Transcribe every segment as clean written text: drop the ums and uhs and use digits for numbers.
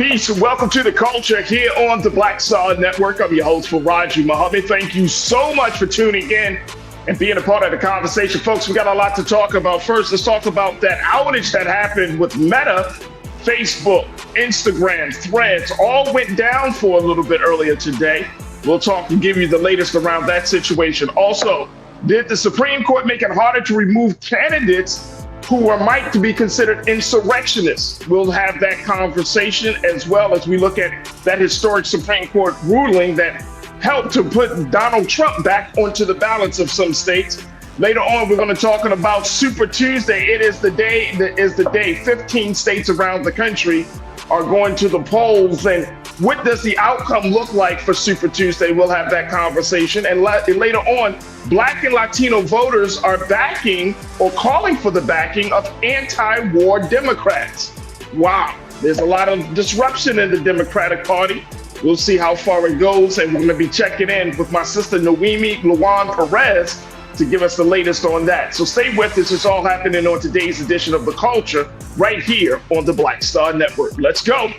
Peace and welcome to the culture here on the Black Star Network. I'm your host, Farajii. Thank you so much for tuning in and being a part of the conversation. Folks, we got a lot to talk about. First, let's talk about that outage that happened with Meta, Facebook, Instagram, Threads, all went down for a little bit earlier today. We'll talk and give you the latest around that situation. Also, did the Supreme Court make it harder to remove candidates who are might to be considered insurrectionists? We'll have that conversation as well as we look at that historic Supreme Court ruling that helped to put Donald Trump back onto the ballots of some states. Later on, we're going to talk about Super Tuesday. It is the day 15 states around the country are going to the polls. And what does the outcome look like for Super Tuesday? We'll have that conversation. And later on, Black and Latino voters are backing or calling for the backing of anti-war Democrats. Wow, there's a lot of disruption in the Democratic Party. We'll see how far it goes. And we're going to be checking in with my sister, Noemi Luan Perez, to give us the latest on that. So stay with us. It's all happening on today's edition of The Culture right here on the Black Star Network. Let's go.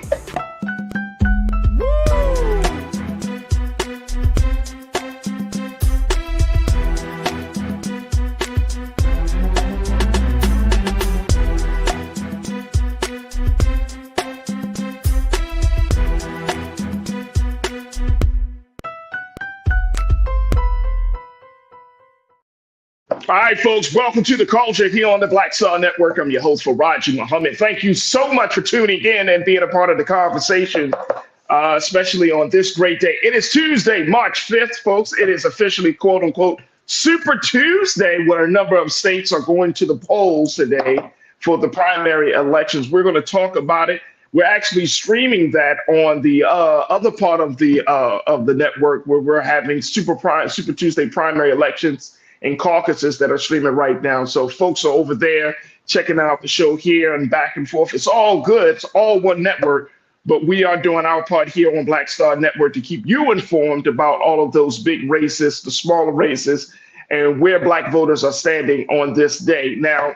All right, folks, welcome to the culture here on the Black Star Network. I'm your host, Farajii. Thank you so much for tuning in and being a part of the conversation, especially on this great day. It is Tuesday, March 5th, folks. It is officially, quote unquote, Super Tuesday, where a number of states are going to the polls today for the primary elections. We're going to talk about it. We're actually streaming that on the other part of the network where we're having Super Tuesday primary elections and caucuses that are streaming right now. So folks are over there checking out the show here and back and forth. It's all good. It's all one network, but we are doing our part here on Black Star Network to keep you informed about all of those big races, the smaller races, and where Black voters are standing on this day. Now,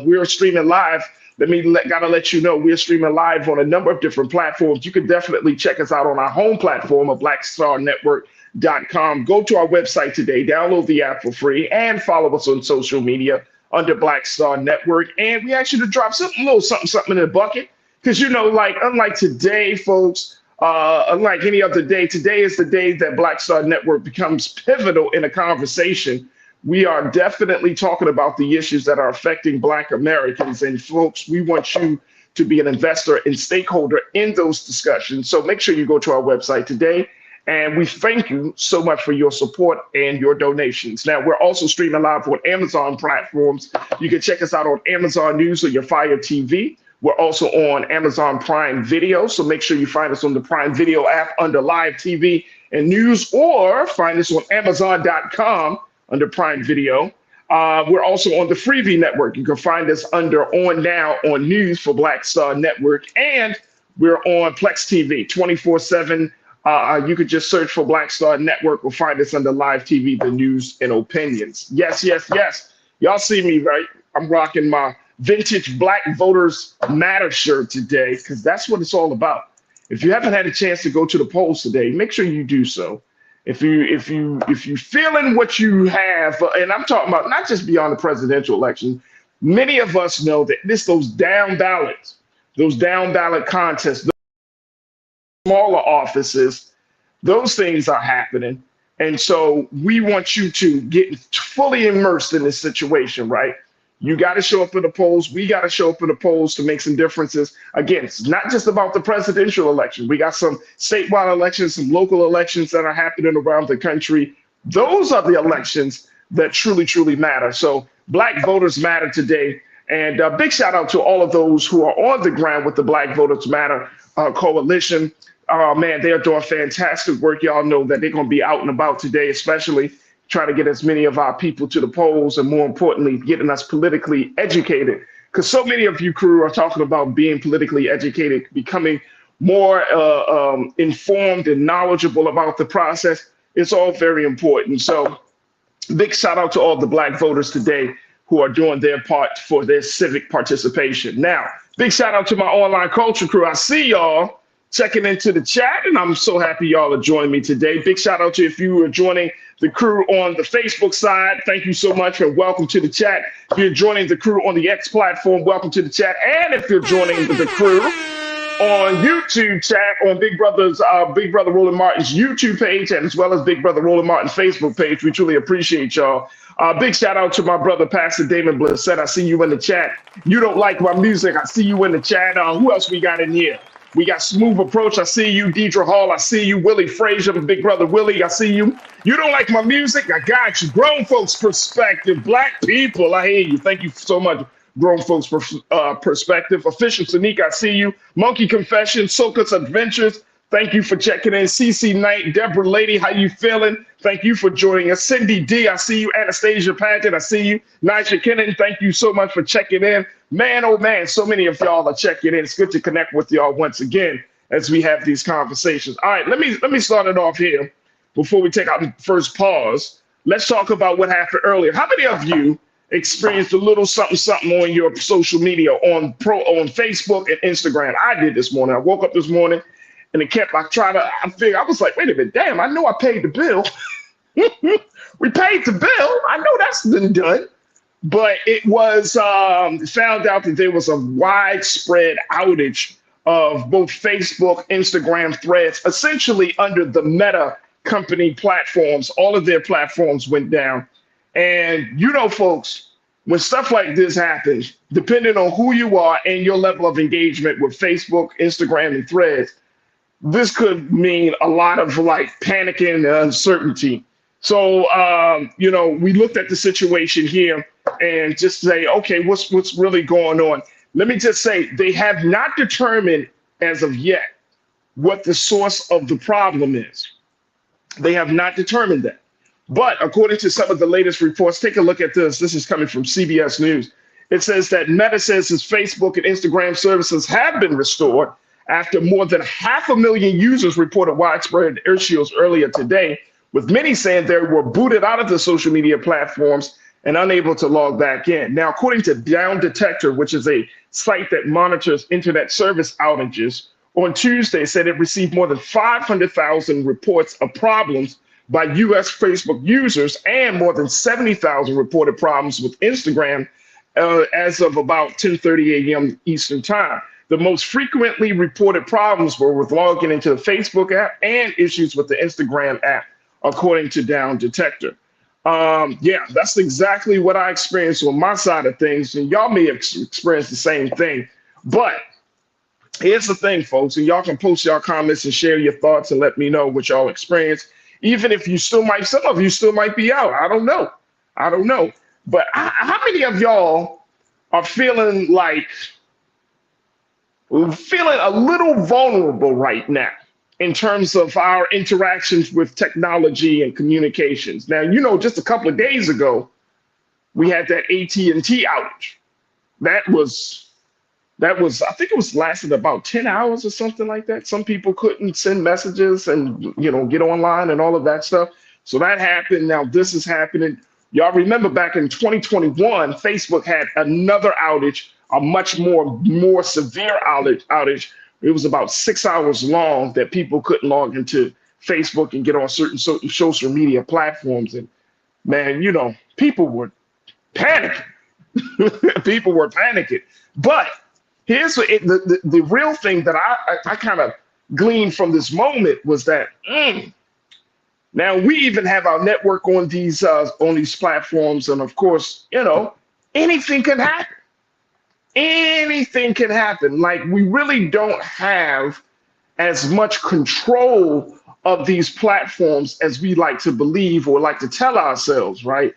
we're streaming live. Gotta let you know, we're streaming live on a number of different platforms. You can definitely check us out on our home platform of blackstarnetwork.com. Go to our website today, download the app for free, and follow us on social media under Black Star Network. And we ask you to drop a little something in the bucket, because unlike today, folks, unlike any other day, today is the day that Black Star Network becomes pivotal in a conversation. We are definitely talking about the issues that are affecting Black Americans. And folks, we want you to be an investor and stakeholder in those discussions. So make sure you go to our website today. And we thank you so much for your support and your donations. Now, we're also streaming live on Amazon platforms. You can check us out on Amazon News or your Fire TV. We're also on Amazon Prime Video. So make sure you find us on the Prime Video app under Live TV and News, or find us on Amazon.com under Prime Video. We're also on the Freevee Network. You can find us under On Now on News for Black Star Network. And we're on Plex TV 24/7. You could just search for Black Star Network or find us under Live TV, the news and opinions. Yes, yes, yes. Y'all see me, right? I'm rocking my vintage Black Voters Matter shirt today, because that's what it's all about. If you haven't had a chance to go to the polls today, make sure you do so. If you feeling what you have, and I'm talking about not just beyond the presidential election, many of us know that those down ballots, those down ballot contests, smaller offices, those things are happening. And so we want you to get fully immersed in this situation, right? You got to show up in the polls. We got to show up in the polls to make some differences. Again, it's not just about the presidential election. We got some statewide elections, some local elections that are happening around the country. Those are the elections that truly, truly matter. So Black voters matter today. And a big shout out to all of those who are on the ground with the Black Voters Matter coalition. Oh man, they're doing fantastic work. Y'all know that they're going to be out and about today, especially trying to get as many of our people to the polls, and more importantly, getting us politically educated. Because so many of you crew are talking about being politically educated, becoming more informed and knowledgeable about the process. It's all very important. So big shout out to all the Black voters today who are doing their part for their civic participation. Now, big shout out to my online culture crew. I see y'all. checking into the chat, and I'm so happy y'all are joining me today. Big shout out to if you are joining the crew on the Facebook side. Thank you so much and welcome to the chat. If you're joining the crew on the X platform, welcome to the chat. And if you're joining the crew on YouTube chat on Big Brother Roland Martin's YouTube page, and as well as Big Brother Roland Martin's Facebook page, we truly appreciate y'all. Big shout out to my brother, Pastor David Blissett. I see you in the chat. You don't like my music. I see you in the chat. Who else we got in here? We got Smooth Approach. I see you. Deidre Hall. I see you. Willie Frazier, Big Brother Willie. I see you. You don't like my music? I got you. Grown folks perspective. Black people. I hear you. Thank you so much. Grown folks perspective. Official Sneak. I see you. Monkey Confession. SCOTUS Adventures. Thank you for checking in. CC Knight, Deborah Lady, how you feeling? Thank you for joining us. Cindy D, I see you. Anastasia Paget, I see you. Nigel Kennan, thank you so much for checking in. Man, oh man, so many of y'all are checking in. It's good to connect with y'all once again as we have these conversations. All right, let me start it off here before we take out the first pause. Let's talk about what happened earlier. How many of you experienced a little something on your social media on Facebook and Instagram? I did this morning. I woke up this morning. And I was like, wait a minute, damn, I know I paid the bill. We paid the bill. I know that's been done. But it was found out that there was a widespread outage of both Facebook, Instagram, Threads, essentially under the Meta company platforms. All of their platforms went down. And you know, folks, when stuff like this happens, depending on who you are and your level of engagement with Facebook, Instagram, and Threads, this could mean a lot of like panicking and uncertainty. So, we looked at the situation here and just say, okay, what's really going on? Let me just say, they have not determined as of yet what the source of the problem is. They have not determined that. But according to some of the latest reports, take a look at this. This is coming from CBS News. It says that Meta says its Facebook and Instagram services have been restored after more than 500,000 users reported widespread issues earlier today, with many saying they were booted out of the social media platforms and unable to log back in. Now, according to Down Detector, which is a site that monitors internet service outages, on Tuesday said it received more than 500,000 reports of problems by US Facebook users and more than 70,000 reported problems with Instagram as of about 10:30 a.m. Eastern Time. The most frequently reported problems were with logging into the Facebook app and issues with the Instagram app, according to Down Detector. Yeah, that's exactly what I experienced on my side of things, and y'all may experience the same thing. But here's the thing, folks, and y'all can post your comments and share your thoughts and let me know what y'all experience. Even if you some of you still might be out. I don't know. But how many of y'all are feeling a little vulnerable right now in terms of our interactions with technology and communications? Now, just a couple of days ago, we had that AT&T outage. That was, I think it was lasted about 10 hours or something like that. Some people couldn't send messages and, get online and all of that stuff. So that happened. Now this is happening. Y'all remember back in 2021, Facebook had another outage, a much more severe outage. It was about 6 hours long that people couldn't log into Facebook and get on certain social media platforms. And man, people were panicking. People were panicking. But here's the real thing that I kind of gleaned from this moment was that now we even have our network on these platforms, and of course, anything can happen. Anything can happen. Like, we really don't have as much control of these platforms as we like to believe or like to tell ourselves, right?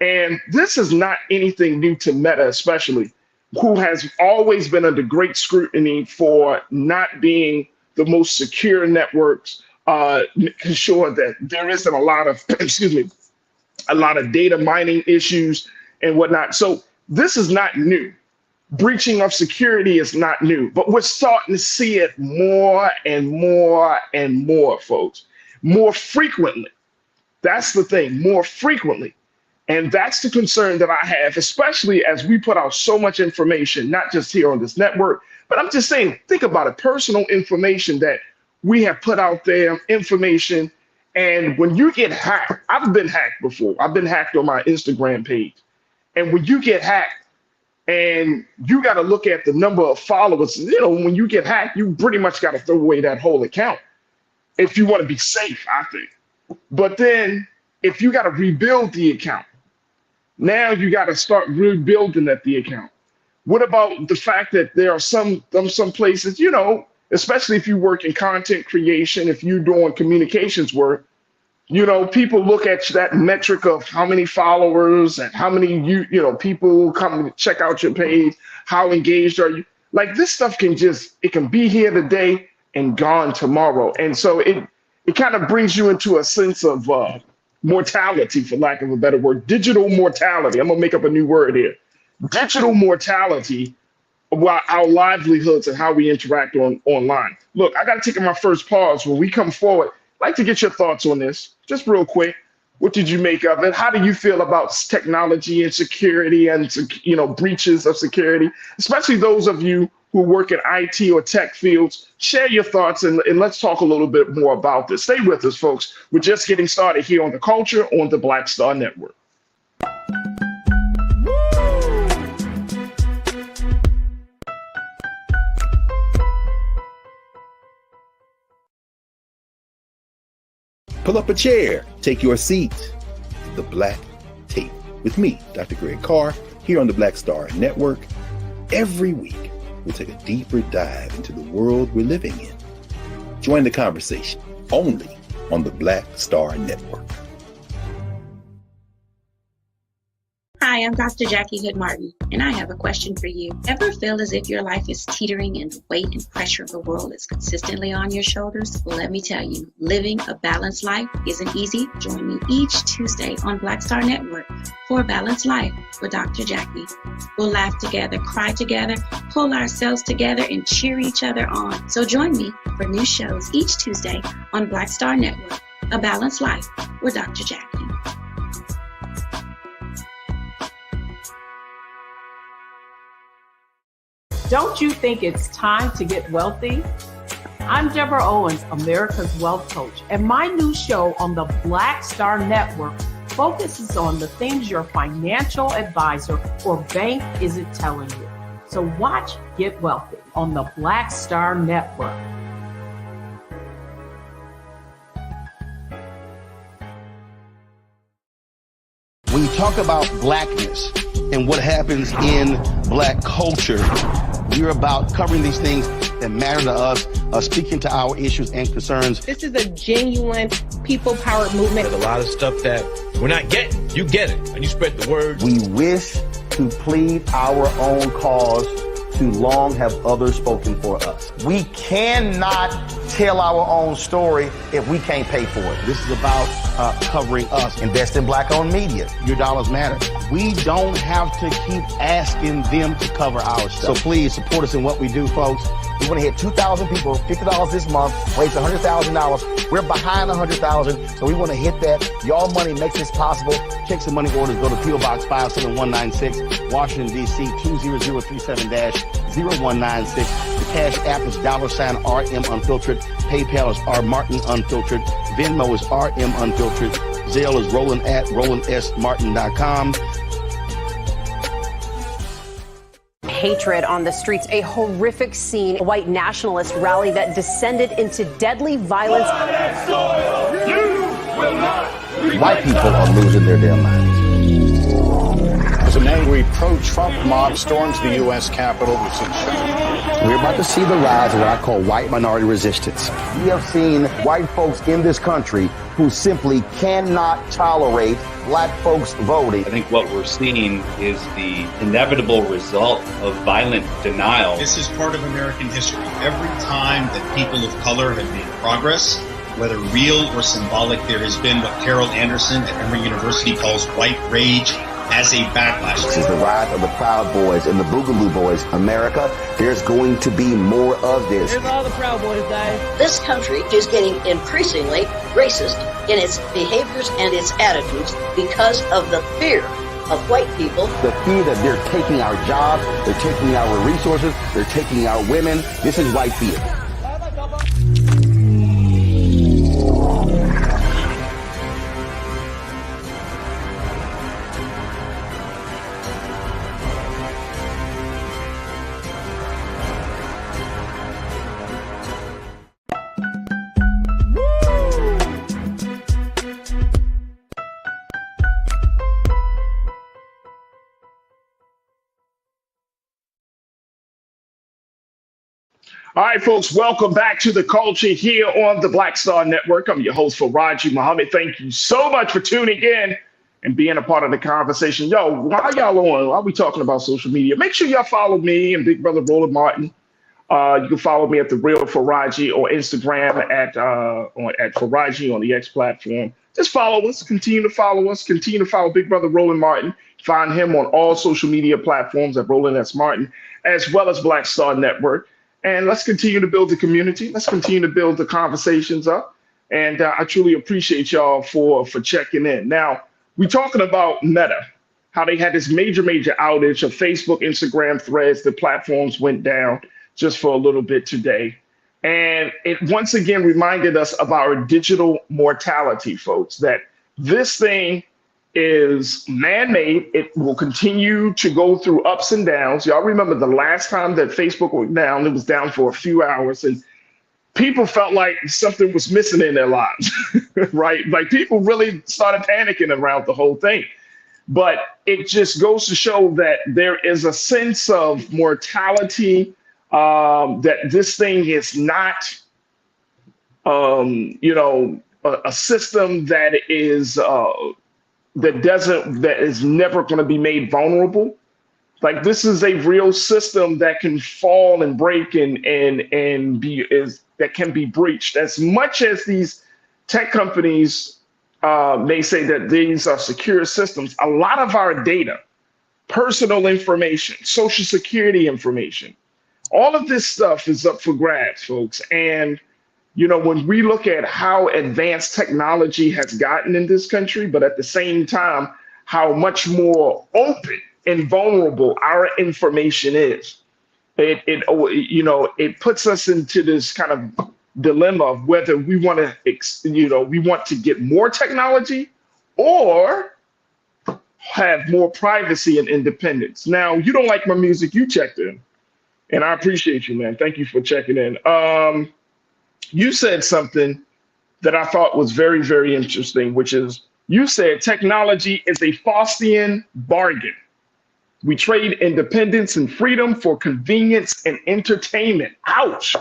And this is not anything new to Meta, especially, who has always been under great scrutiny for not being the most secure networks, making sure that there isn't a lot of, a lot of data mining issues and whatnot. So this is not new. Breaching of security is not new, but we're starting to see it more and more and more, folks, more frequently. That's the thing, more frequently. And that's the concern that I have, especially as we put out so much information, not just here on this network, but I'm just saying, think about it, personal information that we have put out there, information. And when you get hacked, I've been hacked before. I've been hacked on my Instagram page. And when you get hacked and you got to look at the number of followers, when you get hacked, you pretty much got to throw away that whole account if you want to be safe, I think. But then if you got to rebuild the account, now you got to start rebuilding the account. What about the fact that there are some places, especially if you work in content creation, if you're doing communications work, people look at that metric of how many followers and how many people come and check out your page, how engaged are you? Like this stuff it can be here today and gone tomorrow. And so it kind of brings you into a sense of mortality, for lack of a better word, digital mortality. I'm gonna make up a new word here. Digital mortality about our livelihoods and how we interact online. Look, I gotta take my first pause. When we come forward, I'd like to get your thoughts on this, just real quick. What did you make of it? How do you feel about technology and security and breaches of security, especially those of you who work in IT or tech fields? Share your thoughts and let's talk a little bit more about this. Stay with us, folks. We're just getting started here on The Culture on the Black Star Network. Pull up a chair, take your seat. The Black Tape with me, Dr. Greg Carr, here on the Black Star Network. Every week, we'll take a deeper dive into the world we're living in. Join the conversation only on the Black Star Network. Hi, I'm Dr. Jackie Hood Martin, and I have a question for you. Ever feel as if your life is teetering and the weight and pressure of the world is consistently on your shoulders? Well, let me tell you, living a balanced life isn't easy. Join me each Tuesday on Black Star Network for a Balanced Life with Dr. Jackie. We'll laugh together, cry together, pull ourselves together, and cheer each other on. So join me for new shows each Tuesday on Black Star Network, A Balanced Life with Dr. Jackie. Don't you think it's time to get wealthy? I'm Deborah Owens, America's Wealth Coach, and my new show on the Black Star Network focuses on the things your financial advisor or bank isn't telling you. So watch Get Wealthy on the Black Star Network. When you talk about blackness and what happens in black culture, we're about covering these things that matter to us, speaking to our issues and concerns. This is a genuine people-powered movement. There's a lot of stuff that we're not getting. You get it, and you spread the word. We wish to plead our own cause. Too long have others spoken for us. We cannot tell our own story if we can't pay for it. This is about covering us. Invest in black-owned media. Your dollars matter. We don't have to keep asking them to cover our stuff. So please support us in what we do, folks. We want to hit 2,000 people, $50 this month, raise $100,000. We're behind $100,000, so we want to hit that. Your money makes this possible. Check some money orders. Go to P.O. Box 57196, Washington, D.C. 20037-0196. The Cash App is $RM Unfiltered. PayPal is R Martin Unfiltered. Venmo is RM Unfiltered. Zelle is Roland at RolandSMartin.com. Hatred on the streets, a horrific scene, a white nationalist rally that descended into deadly violence. White people are losing their damn minds. As an angry pro-Trump mob storms the U.S. Capitol, We're about to see the rise of what I call white minority resistance. We have seen white folks in this country who simply cannot tolerate black folks voting. I think what we're seeing is the inevitable result of violent denial. This is part of American history. Every time that people of color have made progress, whether real or symbolic, there has been what Carol Anderson at Emory University calls white rage as a backlash. This is the rise of the Proud Boys and the Boogaloo Boys. America, there's going to be more of this. Here's all the Proud Boys, guys. This country is getting increasingly racist in its behaviors and its attitudes because of the fear of white people. The fear that they're taking our jobs, they're taking our resources, they're taking our women. This is white fear. All right, folks, welcome back to the culture here on the Black Star Network. I'm your host, Farajii Muhammad. Thank you so much for tuning in and being a part of the conversation. Yo, while y'all on, while we talking about social media, make sure y'all follow me and Big Brother Roland Martin. You can follow me at The Real Farajii or Instagram at Farajii on the X platform. Just follow us, continue to follow Big Brother Roland Martin. Find him on all social media platforms at Roland S. Martin, as well as Black Star Network. And let's continue to build the community. Let's continue to build the conversations up. And I truly appreciate y'all for checking in. Now, we're talking about Meta, how they had this major outage of Facebook, Instagram, Threads. The platforms went down just for a little bit today. And it once again reminded us of our digital mortality, folks, that this thing is man-made. It will continue to go through ups and downs. Y'all remember the last time that Facebook went down, it was down for a few hours and people felt like something was missing in their lives, right? Like people really started panicking around the whole thing. But it just goes to show that there is a sense of mortality, that this thing is not, a system that is, that is never going to be made vulnerable. Like this is a real system that can fall and break and that can be breached. As much as these tech companies may say that these are secure systems, a lot of our data, personal information, social security information, all of this stuff is up for grabs, folks. And when we look at how advanced technology has gotten in this country, but at the same time, how much more open and vulnerable our information is, it puts us into this kind of dilemma of whether we want to get more technology or have more privacy and independence. Now, you don't like my music, you checked in, and I appreciate you, man. Thank you for checking in. You said something that I thought was very, very interesting, which is you said technology is a Faustian bargain. We trade independence and freedom for convenience and entertainment. Ouch.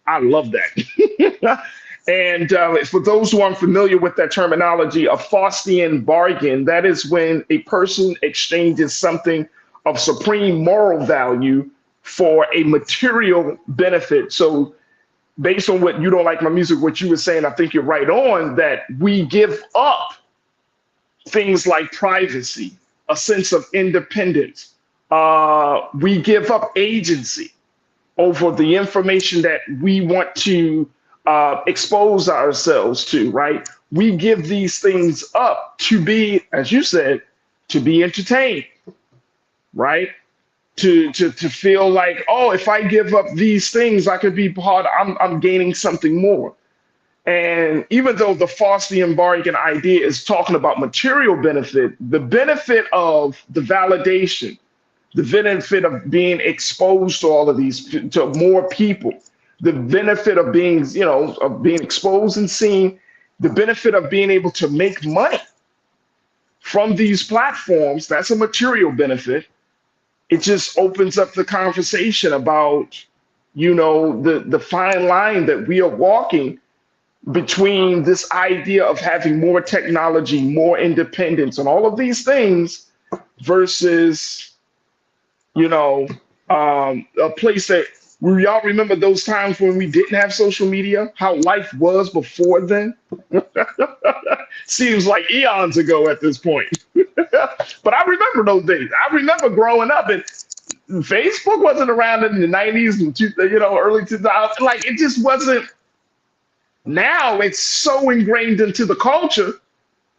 I love that. And for those who aren't familiar with that terminology, a Faustian bargain, that is when a person exchanges something of supreme moral value for a material benefit. So based on what you don't like my music, what you were saying, I think you're right on that we give up things like privacy, a sense of independence. We give up agency over the information that we want to expose ourselves to, right? We give these things up to be, as you said, to be entertained, right? To feel like, oh, if I give up these things, I could be part, I'm gaining something more. And even though the Faustian bargain idea is talking about material benefit, the benefit of the validation, the benefit of being exposed to all of these, to more people, the benefit of being, of being exposed and seen, the benefit of being able to make money from these platforms, that's a material benefit. It just opens up the conversation about, the fine line that we are walking between this idea of having more technology, more independence, and all of these things versus, a place that Y'all remember those times when we didn't have social media? How life was before then? Seems like eons ago at this point. But I remember those days. I remember growing up, and Facebook wasn't around in the 90s and early 2000s. Like, it just wasn't. Now it's so ingrained into the culture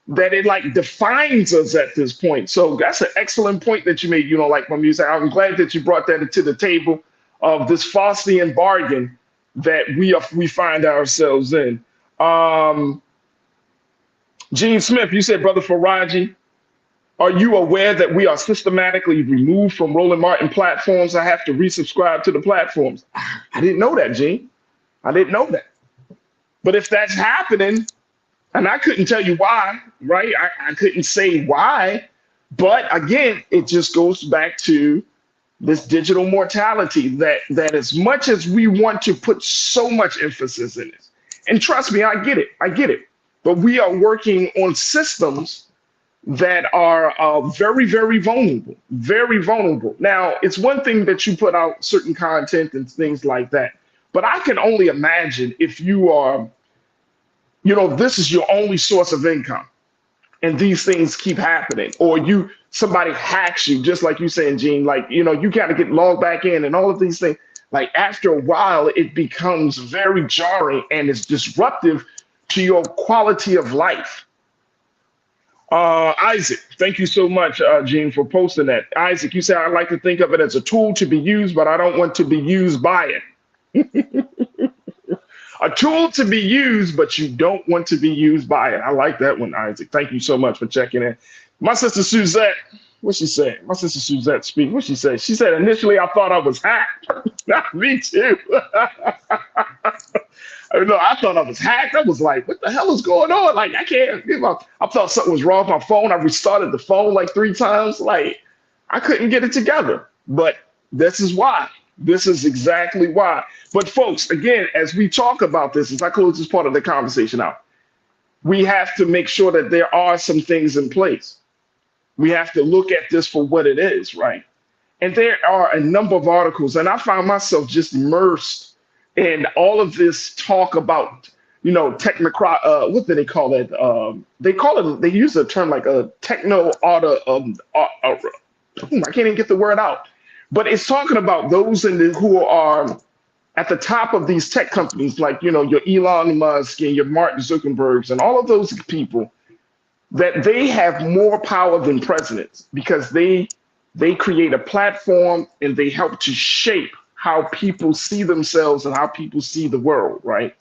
that it like defines us at this point. So that's an excellent point that you made. You know, like my music. I'm glad that you brought that into the table of this Faustian bargain that we find ourselves in. Gene Smith, you said, Brother Farajii, are you aware that we are systematically removed from Roland Martin platforms? I have to resubscribe to the platforms. I didn't know that, Gene. I didn't know that. But if that's happening, and I couldn't tell you why, right? I couldn't say why. But again, it just goes back to this digital mortality that as much as we want to put so much emphasis in it, and trust me, I get it. But we are working on systems that are very, very vulnerable, very vulnerable. Now, it's one thing that you put out certain content and things like that, but I can only imagine if you are, this is your only source of income and these things keep happening, or somebody hacks you, just like you saying, Gene, like, you got to get logged back in and all of these things. Like, after a while, it becomes very jarring and it's disruptive to your quality of life. Isaac, thank you so much, Gene, for posting that. Isaac, you said, I like to think of it as a tool to be used, but I don't want to be used by it. A tool to be used, but you don't want to be used by it. I like that one, Isaac. Thank you so much for checking in. My sister Suzette, what's she saying? My sister Suzette speak. What she say? She said, initially, I thought I was hacked. Me too. I thought I was hacked. I was like, what the hell is going on? Like, I can't, I thought something was wrong with my phone. I restarted the phone like 3 times. Like, I couldn't get it together. But this is why. This is exactly why. But folks, again, as we talk about this, as I close this part of the conversation out, we have to make sure that there are some things in place. We have to look at this for what it is, right? And there are a number of articles, and I found myself just immersed in all of this talk about, technocrat, what do they call it? They use the term like a techno auto, I can't even get the word out. But it's talking about those who are at the top of these tech companies, like, your Elon Musk and your Mark Zuckerbergs and all of those people, that they have more power than presidents because they create a platform and they help to shape how people see themselves and how people see the world, right?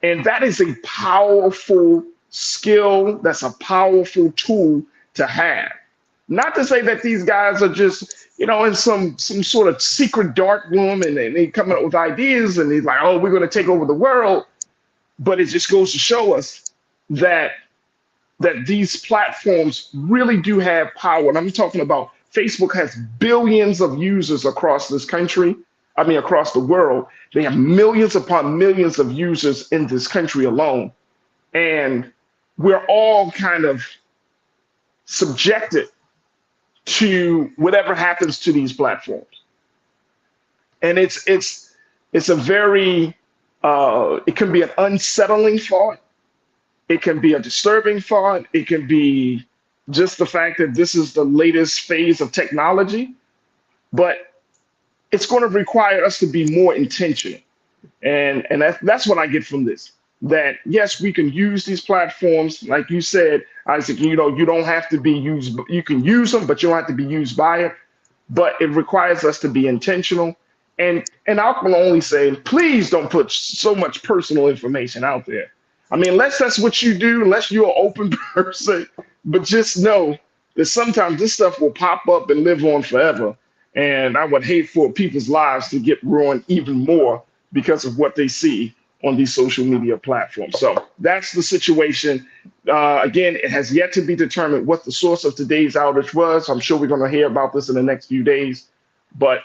And that is a powerful skill. That's a powerful tool to have. Not to say that these guys are just, in some sort of secret dark room and they coming up with ideas and they're like, oh, we're going to take over the world. But it just goes to show us that these platforms really do have power. And I'm talking about Facebook has billions of users across this country. Across the world. They have millions upon millions of users in this country alone. And we're all kind of subjected to whatever happens to these platforms. And it's a very, it can be an unsettling thought. It can be a disturbing thought. It can be just the fact that this is the latest phase of technology, but it's going to require us to be more intentional. And that's what I get from this, that yes, we can use these platforms. Like you said, Isaac, you don't have to be used, you can use them, but you don't have to be used by it. But it requires us to be intentional. And I can only say, please don't put so much personal information out there. Unless that's what you do, unless you're an open person, but just know that sometimes this stuff will pop up and live on forever. And I would hate for people's lives to get ruined even more because of what they see on these social media platforms. So that's the situation. Again, it has yet to be determined what the source of today's outage was. I'm sure we're going to hear about this in the next few days. But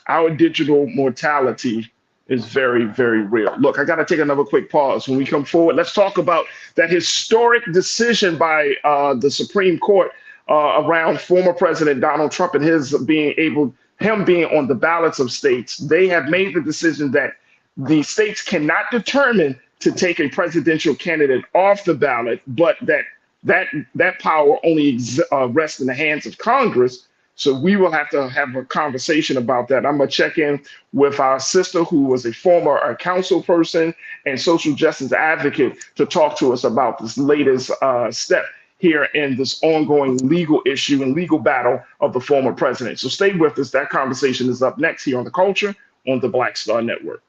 our digital mortality is very, very real. Look, I got to take another quick pause. When we come forward, let's talk about that historic decision by the Supreme Court around former President Donald Trump and his being able him being on the ballots of states, they have made the decision that the states cannot determine to take a presidential candidate off the ballot, but that power only rests in the hands of Congress. So we will have to have a conversation about that. I'm gonna check in with our sister who was a former council person and social justice advocate to talk to us about this latest step here in this ongoing legal issue and legal battle of the former president. So stay with us. That conversation is up next here on The Culture on the Black Star Network.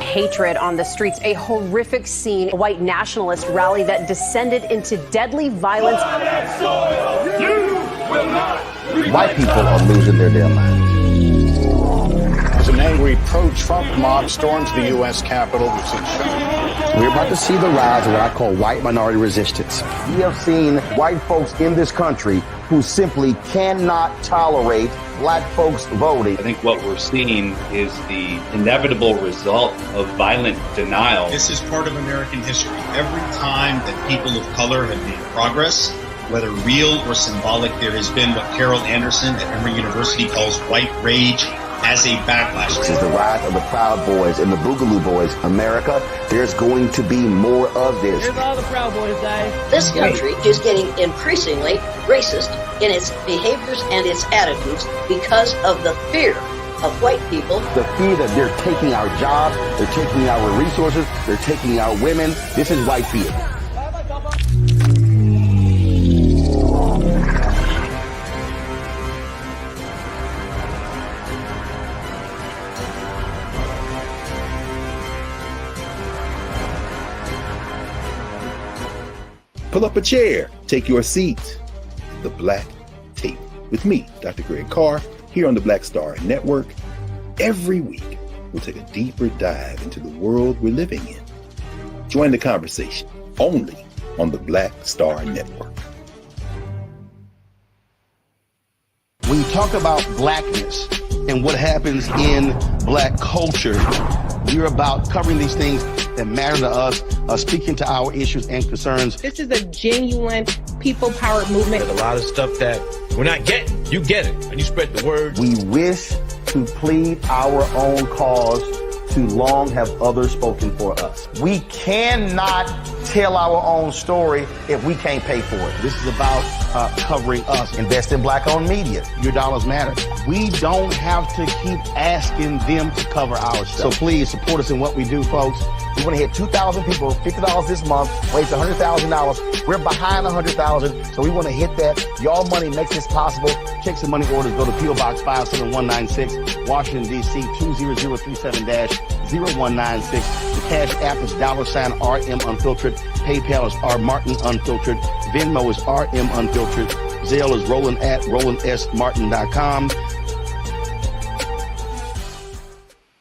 Hatred on the streets, a horrific scene, a white nationalist rally that descended into deadly violence. White people are losing their damn minds. As an angry pro-Trump mob storms the U.S. Capitol, we're about to see the rise of what I call white minority resistance. We have seen white folks in this country who simply cannot tolerate black folks voting. I think what we're seeing is the inevitable result of violent denial. This is part of American history. Every time that people of color have made progress, whether real or symbolic, there has been what Carol Anderson at Emory University calls white rage as a backlash. This is the rise of the Proud Boys and the Boogaloo Boys. America, there's going to be more of this. Here's all the Proud Boys, guys. This country is getting increasingly racist in its behaviors and its attitudes because of the fear of white people. The fear that they're taking our jobs, they're taking our resources, they're taking our women. This is white fear. Pull up a chair, take your seat. The Black Tape with me, Dr. Greg Carr, here on the Black Star Network. Every week, we'll take a deeper dive into the world we're living in. Join the conversation only on the Black Star Network. When you talk about blackness and what happens in black culture, we're about covering these things that matter to us, speaking to our issues and concerns. This is a genuine people-powered movement. There's a lot of stuff that we're not getting. You get it, and you spread the word. We wish to plead our own cause. Too long have others spoken for us. We cannot tell our own story if we can't pay for it. This is about covering us. Invest in black-owned media. Your dollars matter. We don't have to keep asking them to cover our stuff. So please support us in what we do, folks. We want to hit 2,000 people, $50 this month, raise $100,000. We're behind 100,000, so we want to hit that. Y'all money makes this possible. Checks and money orders go to P.O. Box 57196, Washington, D.C. 20037-0196. The Cash App is $RM Unfiltered. PayPal is R Martin Unfiltered. Venmo is RM Unfiltered. Zelle is Roland at RolandSMartin.com.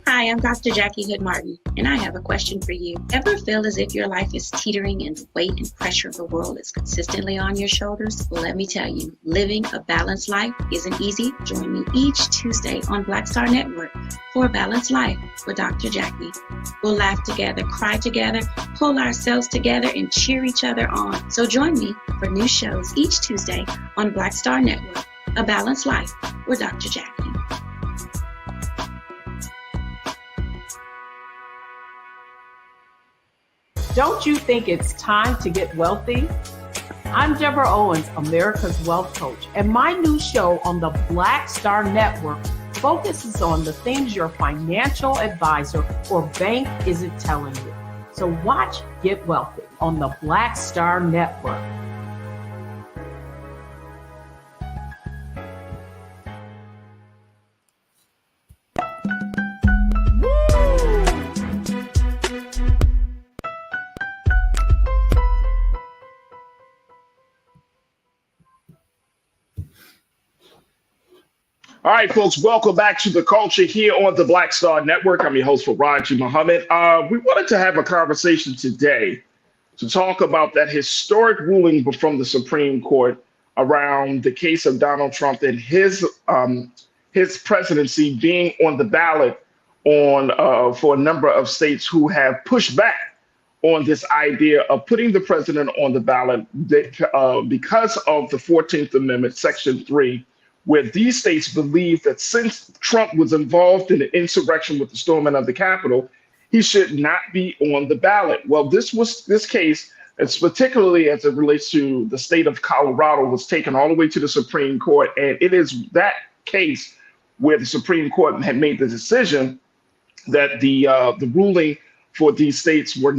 Hi, I'm Dr. Jackie Hood Martin, and I have a question for you. Ever feel as if your life is teetering and the weight and pressure of the world is consistently on your shoulders? Well, let me tell you, living a balanced life isn't easy. Join me each Tuesday on Black Star Network for A Balanced Life with Dr. Jackie. We'll laugh together, cry together, pull ourselves together, and cheer each other on. So join me for new shows each Tuesday on Black Star Network, A Balanced Life with Dr. Jackie. Don't you think it's time to get wealthy? I'm Deborah Owens, America's Wealth Coach, and my new show on the Black Star Network focuses on the things your financial advisor or bank isn't telling you. So watch Get Wealthy on the Black Star Network. All right, folks, welcome back to The Culture here on the Black Star Network. I'm your host, Farajii Muhammad. We wanted to have a conversation today to talk about that historic ruling from the Supreme Court around the case of Donald Trump and his presidency being on the ballot on for a number of states who have pushed back on this idea of putting the president on the ballot because of the 14th Amendment, Section 3, where these states believe that since Trump was involved in the insurrection with the storming of the Capitol, he should not be on the ballot. Well, this case, it's particularly as it relates to the state of Colorado, was taken all the way to the Supreme Court, and it is that case where the Supreme Court had made the decision that the ruling for these states was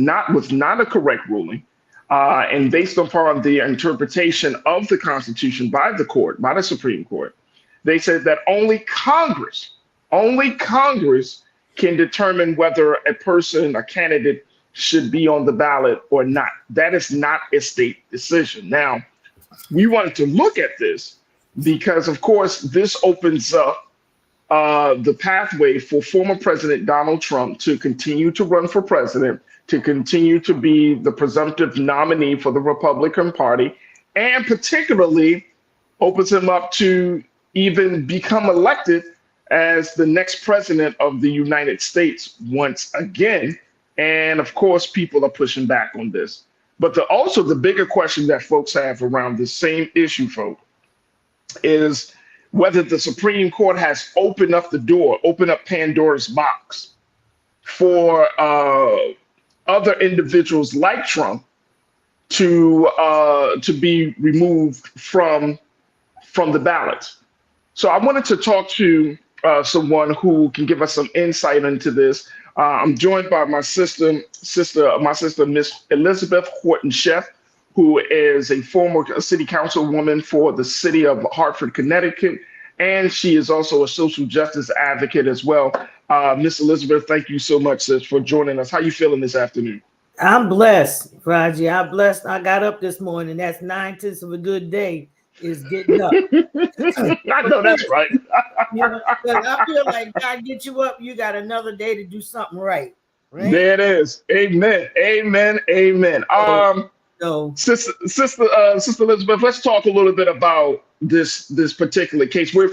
not a correct ruling, and based upon the interpretation of the Constitution by the Supreme Court, they said that only Congress can determine whether a candidate should be on the ballot or not. That is not a state decision. Now, we wanted to look at this because, of course, this opens up the pathway for former President Donald Trump to continue to run for president, to continue to be the presumptive nominee for the Republican Party, and particularly opens him up to even become elected as the next president of the United States once again. And of course, people are pushing back on this. But also the bigger question that folks have around this same issue, folks, is whether the Supreme Court has opened up Pandora's box for other individuals like Trump to be removed from the ballot. So I wanted to talk to someone who can give us some insight into this. I'm joined by my sister, Miss Elizabeth Horton-Sheff, who is a former city councilwoman for the city of Hartford, Connecticut, and she is also a social justice advocate as well. Miss Elizabeth, thank you so much, sis, for joining us. How you feeling this afternoon? I'm blessed, Farajii. I'm blessed. I got up this morning. That's 9/10 of a good day. Is getting up. I know that's right. I feel like God get you up, you got another day to do something right. There it is. Amen. Amen. Amen. Sister Elizabeth, let's talk a little bit about this particular case. Were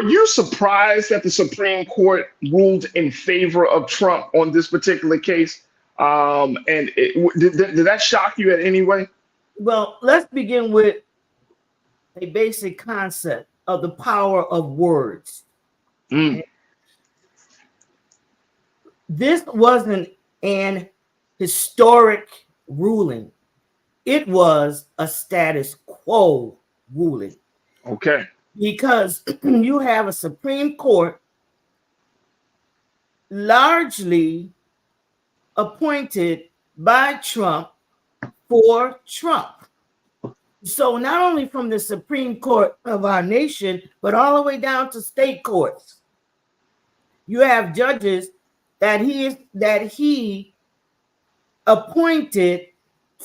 you surprised that the Supreme Court ruled in favor of Trump on this particular case? Did that shock you in any way? Well, let's begin with a basic concept of the power of words. This wasn't an historic ruling. It was a status quo ruling. Okay. Because you have a Supreme Court largely appointed by Trump for Trump. So not only from the Supreme Court of our nation, but all the way down to state courts. You have judges that he appointed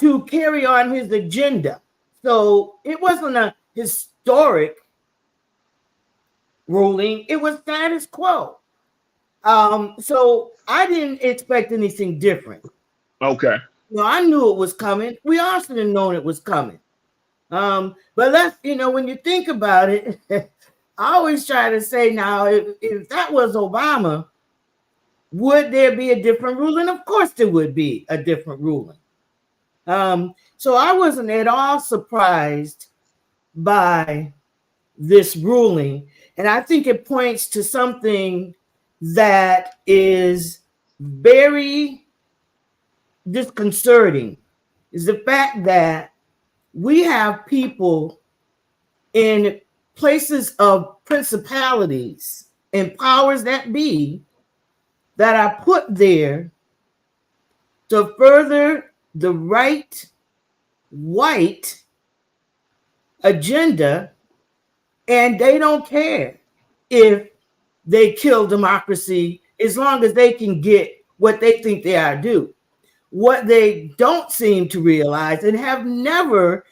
to carry on his agenda. So it wasn't a historic ruling, it was status quo. So I didn't expect anything different. Okay. I knew it was coming. We all should have known it was coming. But let's, when you think about it, I always try to say now, if that was Obama, would there be a different ruling? Of course there would be a different ruling. So I wasn't at all surprised by this ruling. And I think it points to something that is very disconcerting, is the fact that we have people in places of principalities and powers that be that are put there to further the right white agenda, and they don't care if they kill democracy as long as they can get what they think they are due. What they don't seem to realize and have never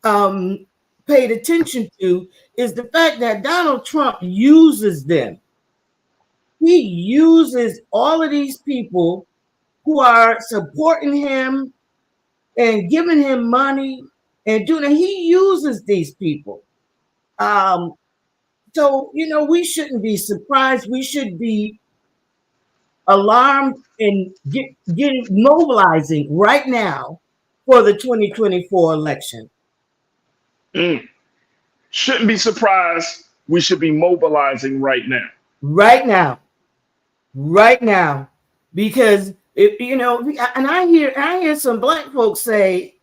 paid attention to is the fact that Donald Trump uses them. He uses all of these people who are supporting him and giving him money and doing it. He uses these people. So, we shouldn't be surprised. We should be alarmed and getting mobilizing right now for the 2024 election. Shouldn't be surprised. We should be mobilizing right now. Right now, because and I hear some black folks say,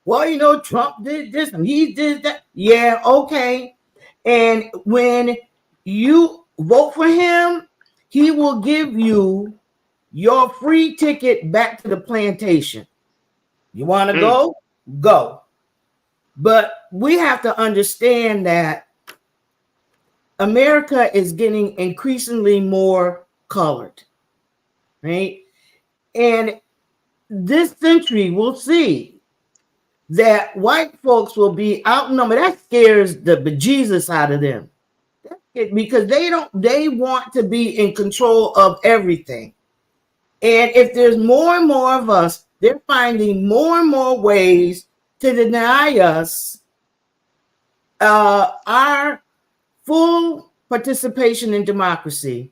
well, Trump did this and he did that. Yeah, okay. And when you vote for him, he will give you your free ticket back to the plantation. You want to go? Go. But we have to understand that America is getting increasingly more colored, right? And this century, we'll see that white folks will be outnumbered. That scares the bejesus out of them, because they want to be in control of everything. And if there's more and more of us, they're finding more and more ways to deny us our full participation in democracy.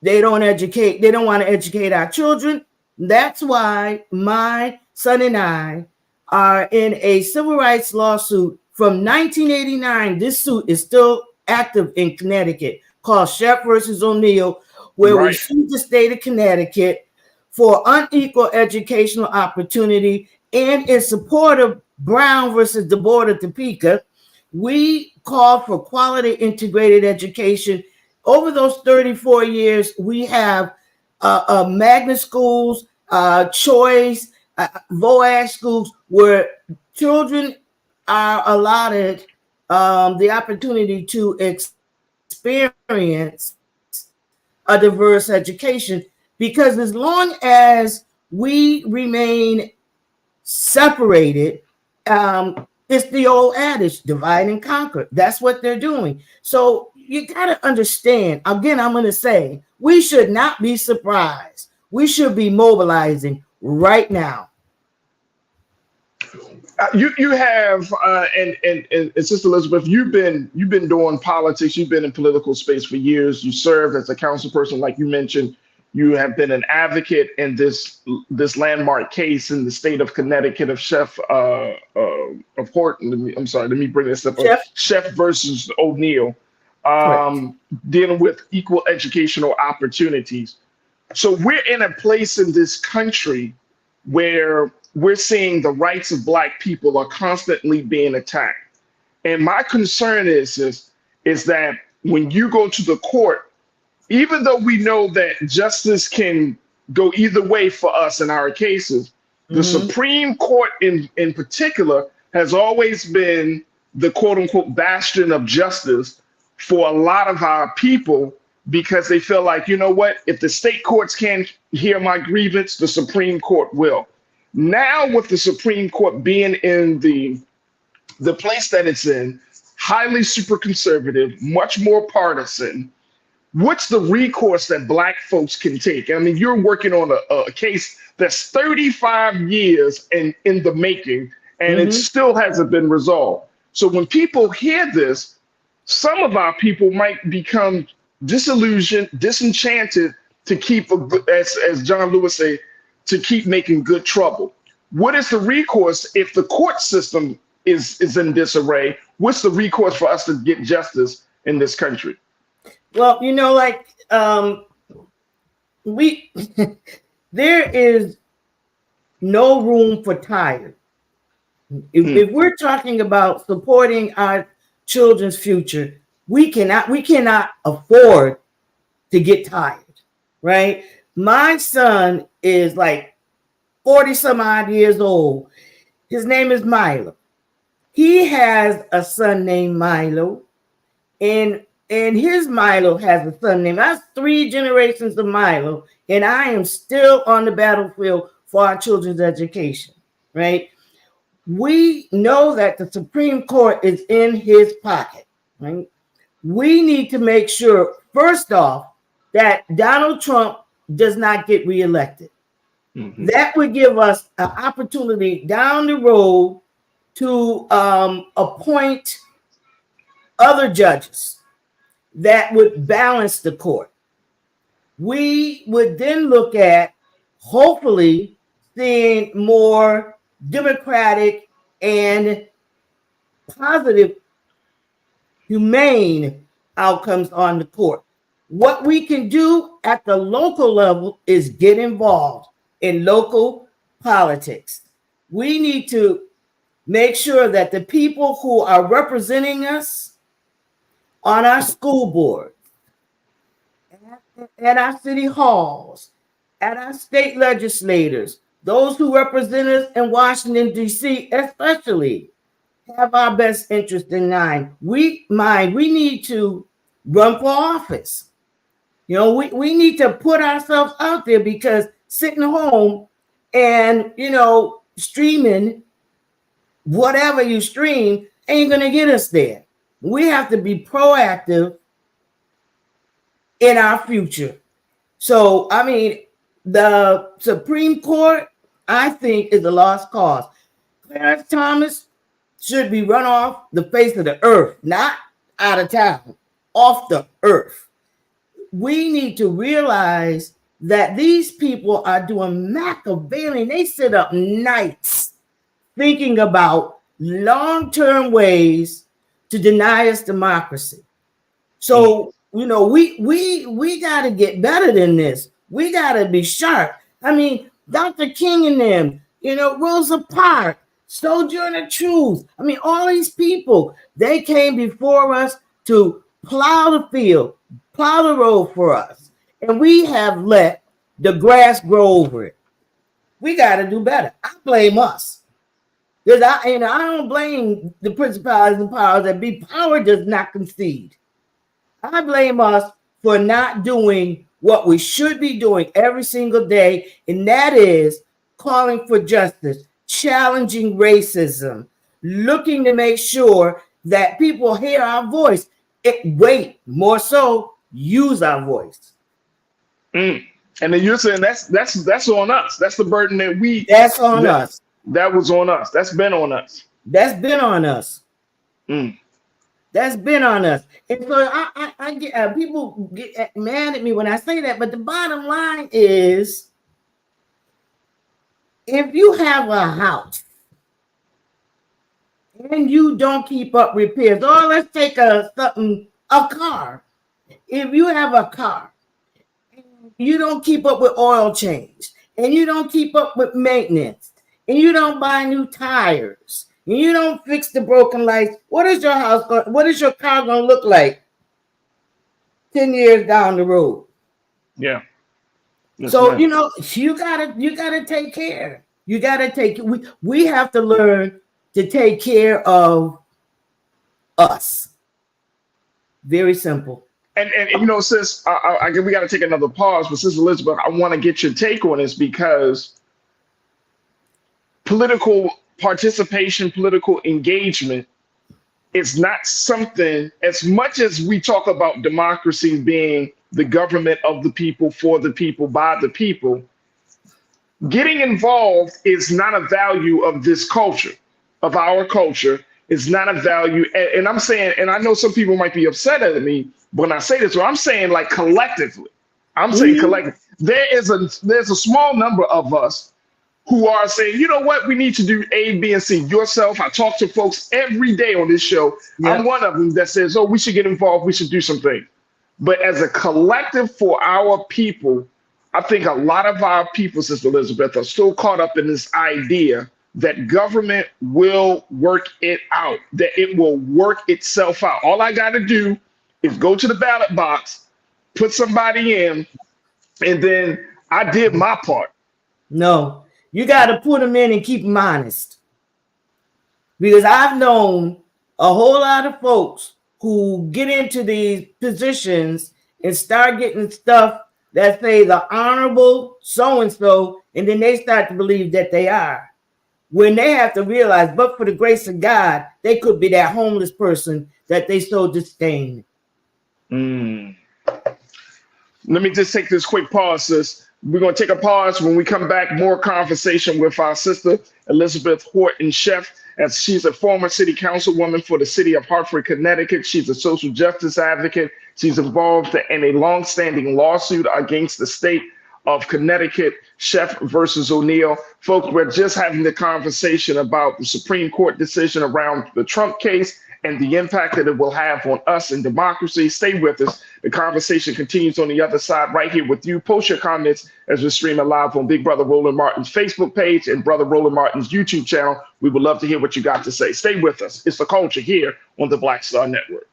They don't want to educate our children. That's why my son and I are in a civil rights lawsuit from 1989. This suit is still active in Connecticut, called Sheff versus O'Neill, where we sued the state of Connecticut for unequal educational opportunity, and in support of Brown versus the Board of Topeka. We called for quality integrated education. Over those 34 years, we have magnet schools, choice, VOAG schools, where children are allotted the opportunity to experience a diverse education. Because as long as we remain separated, it's the old adage, divide and conquer. That's what they're doing. So you got to understand, again, I'm going to say, we should not be surprised. We should be mobilizing right now. You have and Sister Elizabeth, you've been doing politics. You've been in political space for years. You served as a council person, like you mentioned. You have been an advocate in this landmark case in the state of Connecticut of Sheff of Horton. I'm sorry, let me bring this up. Sheff versus O'Neill, dealing with equal educational opportunities. So we're in a place in this country where we're seeing the rights of Black people are constantly being attacked. And my concern is that when you go to the court, even though we know that justice can go either way for us in our cases, the Supreme Court in particular has always been the quote unquote bastion of justice for a lot of our people, because they feel like, you know what, if the state courts can't hear my grievance, the Supreme Court will. Now with the Supreme Court being in the place that it's in, highly super conservative, much more partisan, what's the recourse that Black folks can take? I mean, you're working on a case that's 35 years in the making, and it still hasn't been resolved. So when people hear this, some of our people might become disillusioned, disenchanted to keep, as John Lewis say, to keep making good trouble. What is the recourse if the court system is in disarray? What's the recourse for us to get justice in this country? Well, there is no room for tired. If we're talking about supporting our children's future, we cannot afford to get tired, right? My son is like 40 some odd years old. His name is Milo. He has a son named Milo, and his Milo has a son named. That's 3 generations of Milo, and I am still on the battlefield for our children's education, right? We know that the Supreme Court is in his pocket, right? We need to make sure, first off, that Donald Trump does not get reelected. That would give us an opportunity down the road to appoint other judges that would balance the court. we would then look at hopefully seeing more democratic and positive, humane outcomes on the court. What we can do at the local level is get involved in local politics. We need to make sure that the people who are representing us on our school board, at our city halls, at our state legislators, those who represent us in Washington, D.C., especially, have our best interest in mind. We need to run for office. You know, we need to put ourselves out there, because sitting home and, you know, streaming whatever you stream ain't going to get us there. We have to be proactive in our future. So, I mean, the Supreme Court, I think, is a lost cause. Clarence Thomas should be run off the face of the earth, not out of town, off the earth. We need to realize that these people are doing Machiavellian. They sit up nights thinking about long-term ways to deny us democracy. So, you know, we got to get better than this. We got to be sharp. I mean, Dr. King and them, you know, Rosa Parks, Sojourner Truth. I mean, all these people, they came before us to plow the field, plow the road for us. And we have let the grass grow over it. We got to do better. I blame us. Because I don't blame the principalities and powers that be. Power does not concede. I blame us for not doing what we should be doing every single day, and that is calling for justice, challenging racism, looking to make sure that people hear our voice. More so, use our voice. And then you're saying that's on us. That's the burden that that's on us. That was on us. That's been on us. That's been on us. That's been on us. And so I get people get mad at me when I say that, but the bottom line is, if you have a house and you don't keep up repairs, or let's take a car. If you have a car, you don't keep up with oil change, and you don't keep up with maintenance, and you don't buy new tires, and you don't fix the broken lights, what is your car going to look like 10 years down the road? Yeah. So, you know, you gotta take care. You gotta we have to learn to take care of us. Very simple. And you know, sis, we got to take another pause, but Sister Elizabeth, I want to get your take on this, because political participation, political engagement is not something, as much as we talk about democracy being the government of the people, for the people, by the people, getting involved is not a value of this culture, of our culture. It's not a value. And I'm saying, and I know some people might be upset at me when I say this, but I'm saying, like, collectively. I'm saying collectively. There's a small number of us who are saying, you know what, we need to do A, B, and C. Yourself, I talk to folks every day on this show. Yeah. I'm one of them that says, oh, we should get involved. We should do something. But as a collective for our people, I think a lot of our people, Sister Elizabeth, are still caught up in this idea that government will work it out, that it will work itself out. All I got to do is go to the ballot box, put somebody in, and then I did my part. No, you got to put them in and keep them honest. Because I've known a whole lot of folks who get into these positions and start getting stuff that say the honorable so-and-so, and then they start to believe that they are. When they have to realize, but for the grace of God, they could be that homeless person that they so disdain. Let me just take this quick pause, sis. We're going to take a pause. When we come back, more conversation with our sister, Elizabeth Horton Sheff. as she's a former city councilwoman for the city of Hartford, Connecticut. She's a social justice advocate. She's involved in a longstanding lawsuit against the state of Connecticut, Sheff versus O'Neill. Folks, we're just having the conversation about the Supreme Court decision around the Trump case and the impact that it will have on us in democracy. Stay with us. The conversation continues on the other side right here with you. Post your comments as we're streaming live on Big Brother Roland Martin's Facebook page and Brother Roland Martin's YouTube channel. We would love to hear what you got to say. Stay with us. It's The Culture here on the Black Star Network.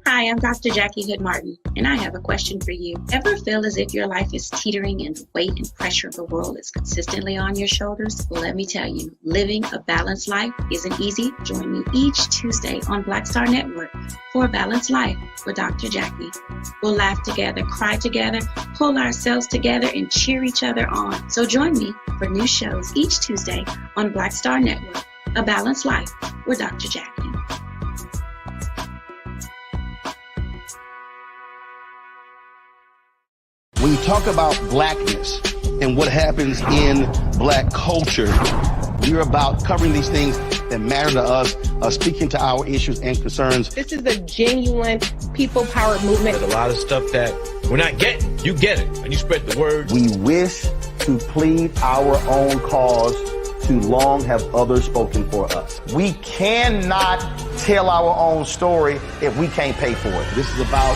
Hi, I'm Dr. Jackie Hood Martin, and I have a question for you. Ever feel as if your life is teetering and the weight and pressure of the world is consistently on your shoulders? Well, let me tell you, living a balanced life isn't easy. Join me each Tuesday on Black Star Network for A Balanced Life with Dr. Jackie. We'll laugh together, cry together, pull ourselves together, and cheer each other on. So join me for new shows each Tuesday on Black Star Network, A Balanced Life with Dr. Jackie. When you talk about blackness and what happens in black culture, we're about covering these things that matter to us, speaking to our issues and concerns. This is a genuine people-powered movement. There's a lot of stuff that we're not getting. You get it, and you spread the word. We wish to plead our own cause. Too long have others spoken for us. We cannot tell our own story if we can't pay for it. This is about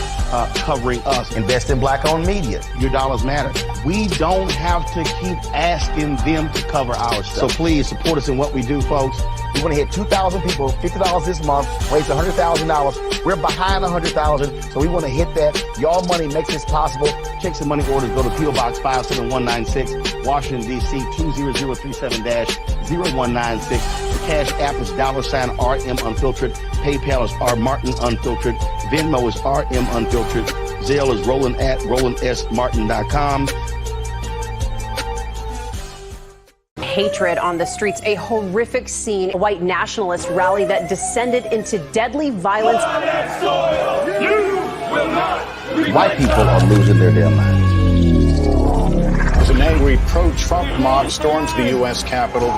covering us. Invest in black-owned media. Your dollars matter. We don't have to keep asking them to cover our stuff. So please support us in what we do, folks. We want to hit 2,000 people, $50 this month, raise $100,000. We're behind $100,000, so we want to hit that. Y'all money makes this possible. Check some money orders. Go to P.O. Box 57196, Washington, D.C. 20037-0196. The Cash App is $RM Unfiltered. PayPal is R Martin Unfiltered. Venmo is RM Unfiltered. Zelle is Roland at RolandSMartin.com. Hatred on the streets, a horrific scene, a white nationalist rally that descended into deadly violence. White people are losing their damn minds. An angry pro-Trump mob storms the U.S. Capitol.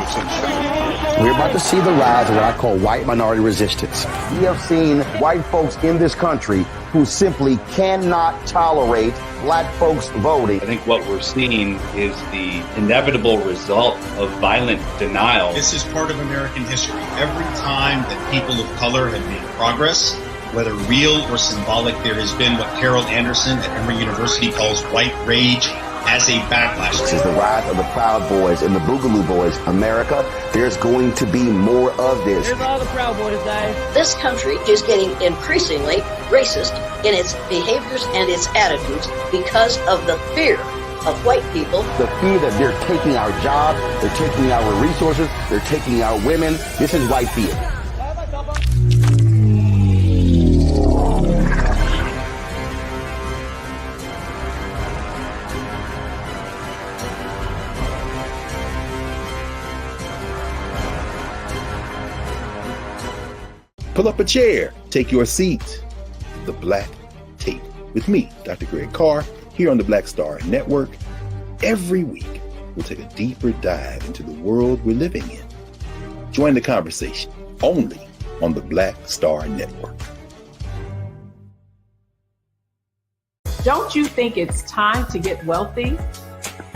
We're about to see the rise of what I call white minority resistance. We have seen white folks in this country who simply cannot tolerate black folks voting. I think what we're seeing is the inevitable result of violent denial. This is part of American history. Every time that people of color have made progress, whether real or symbolic, there has been what Carol Anderson at Emory University calls white rage as a backlash. This is the rise of the Proud Boys and the Boogaloo Boys. America, there's going to be more of this. Here's all the Proud Boys, guys. This country is getting increasingly racist in its behaviors and its attitudes because of the fear of white people. The fear that they're taking our jobs, they're taking our resources, they're taking our women. This is white fear. Pull up a chair, take your seat. The Black Tape with me, Dr. Greg Carr, here on the Black Star Network. Every week, we'll take a deeper dive into the world we're living in. Join the conversation only on the Black Star Network. Don't you think it's time to get wealthy?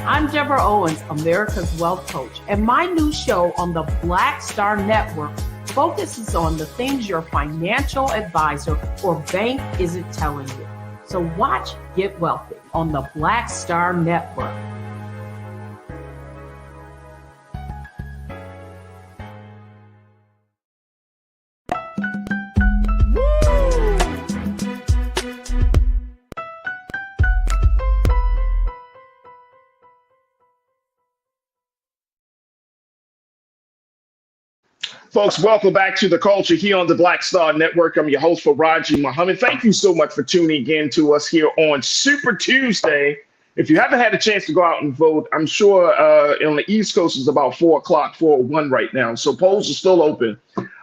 I'm Deborah Owens, America's Wealth Coach, and my new show on the Black Star Network focuses on the things your financial advisor or bank isn't telling you. So watch Get Wealthy on the Black Star Network. Folks, welcome back to The Culture here on the Black Star Network. I'm your host, Farajii Muhammad. Thank you so much for tuning in to us here on Super Tuesday. If you haven't had a chance to go out and vote, I'm sure on the East Coast it's about 4 o'clock, 4:01 right now. So polls are still open.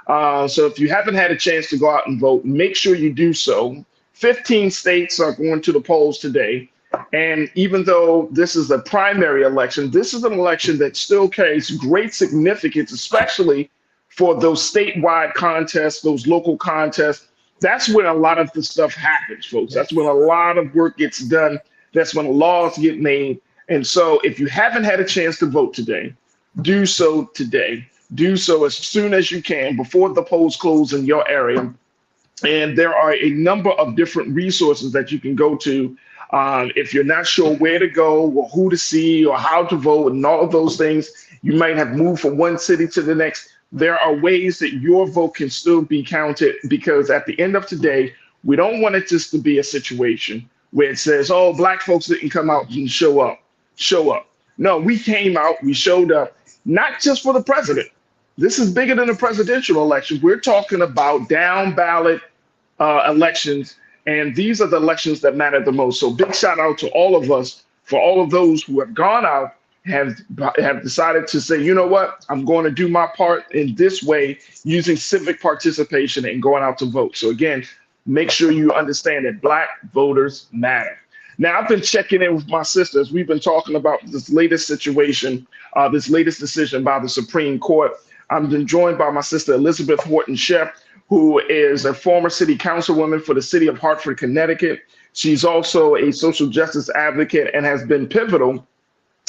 So if you haven't had a chance to go out and vote, make sure you do so. 15 states are going to the polls today. And even though this is a primary election, this is an election that still carries great significance, especially for those statewide contests, those local contests. That's when a lot of the stuff happens, folks. That's when a lot of work gets done. That's when laws get made. And so if you haven't had a chance to vote today, do so today. Do so as soon as you can before the polls close in your area. And there are a number of different resources that you can go to if you're not sure where to go or who to see or how to vote and all of those things. You might have moved from one city to the next. There are ways that your vote can still be counted, because at the end of today, we don't want it just to be a situation where it says, oh, Black folks didn't come out and show up. No, we came out, we showed up, not just for the president. This is bigger than a presidential election. We're talking about down ballot elections, and these are the elections that matter the most. So big shout out to all of us for all of those who have gone out, have decided to say, you know what, I'm going to do my part in this way, using civic participation and going out to vote. So again, make sure you understand that Black voters matter. Now, I've been checking in with my sisters. We've been talking about this latest situation, this latest decision by the Supreme Court. I'm been joined by my sister, Elizabeth Horton-Sheff, who is a former city councilwoman for the city of Hartford, Connecticut. She's also a social justice advocate and has been pivotal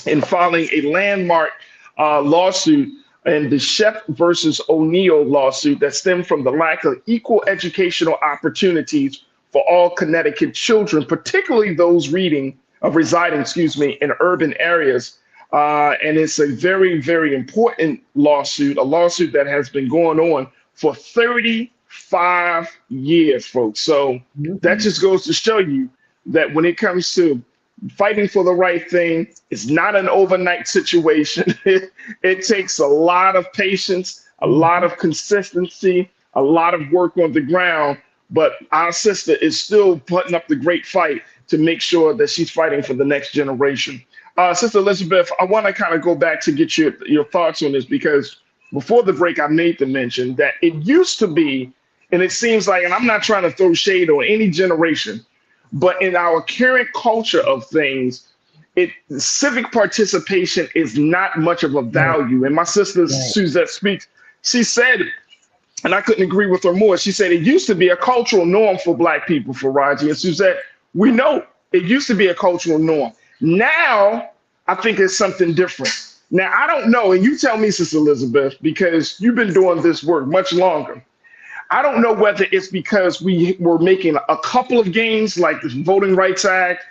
in filing a landmark lawsuit in the Sheff versus O'Neill lawsuit that stemmed from the lack of equal educational opportunities for all Connecticut children, particularly those residing in urban areas. And it's a very, very important lawsuit, a lawsuit that has been going on for 35 years, folks. So that just goes to show you that when it comes to fighting for the right thing, it's not an overnight situation. It takes a lot of patience, a lot of consistency, a lot of work on the ground. But our sister is still putting up the great fight to make sure that she's fighting for the next generation. Sister Elizabeth, I want to kind of go back to get your thoughts on this, because before the break, I made the mention that it used to be, and it seems like, and I'm not trying to throw shade on any generation, but in our current culture of things, civic participation is not much of a value. And my sister Suzette Speaks, she said, and I couldn't agree with her more. She said it used to be a cultural norm for Black people, Farajii. And Suzette, we know it used to be a cultural norm. Now, I think it's something different. Now, I don't know, and you tell me, Sister Elizabeth, because you've been doing this work much longer. I don't know whether it's because we were making a couple of gains, like the Voting Rights Act.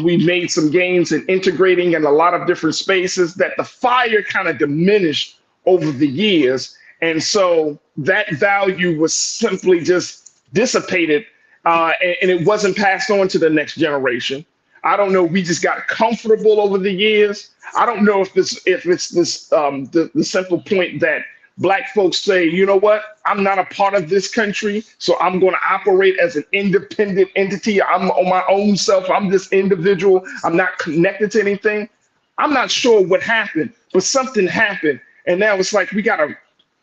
We made some gains in integrating in a lot of different spaces, that the fire kind of diminished over the years. And so that value was simply just dissipated, and it wasn't passed on to the next generation. I don't know. We just got comfortable over the years. I don't know if it's the simple point that Black folks say, you know what, I'm not a part of this country, so I'm going to operate as an independent entity. I'm on my own self. I'm this individual. I'm not connected to anything. I'm not sure what happened, but something happened. And now it's like we got to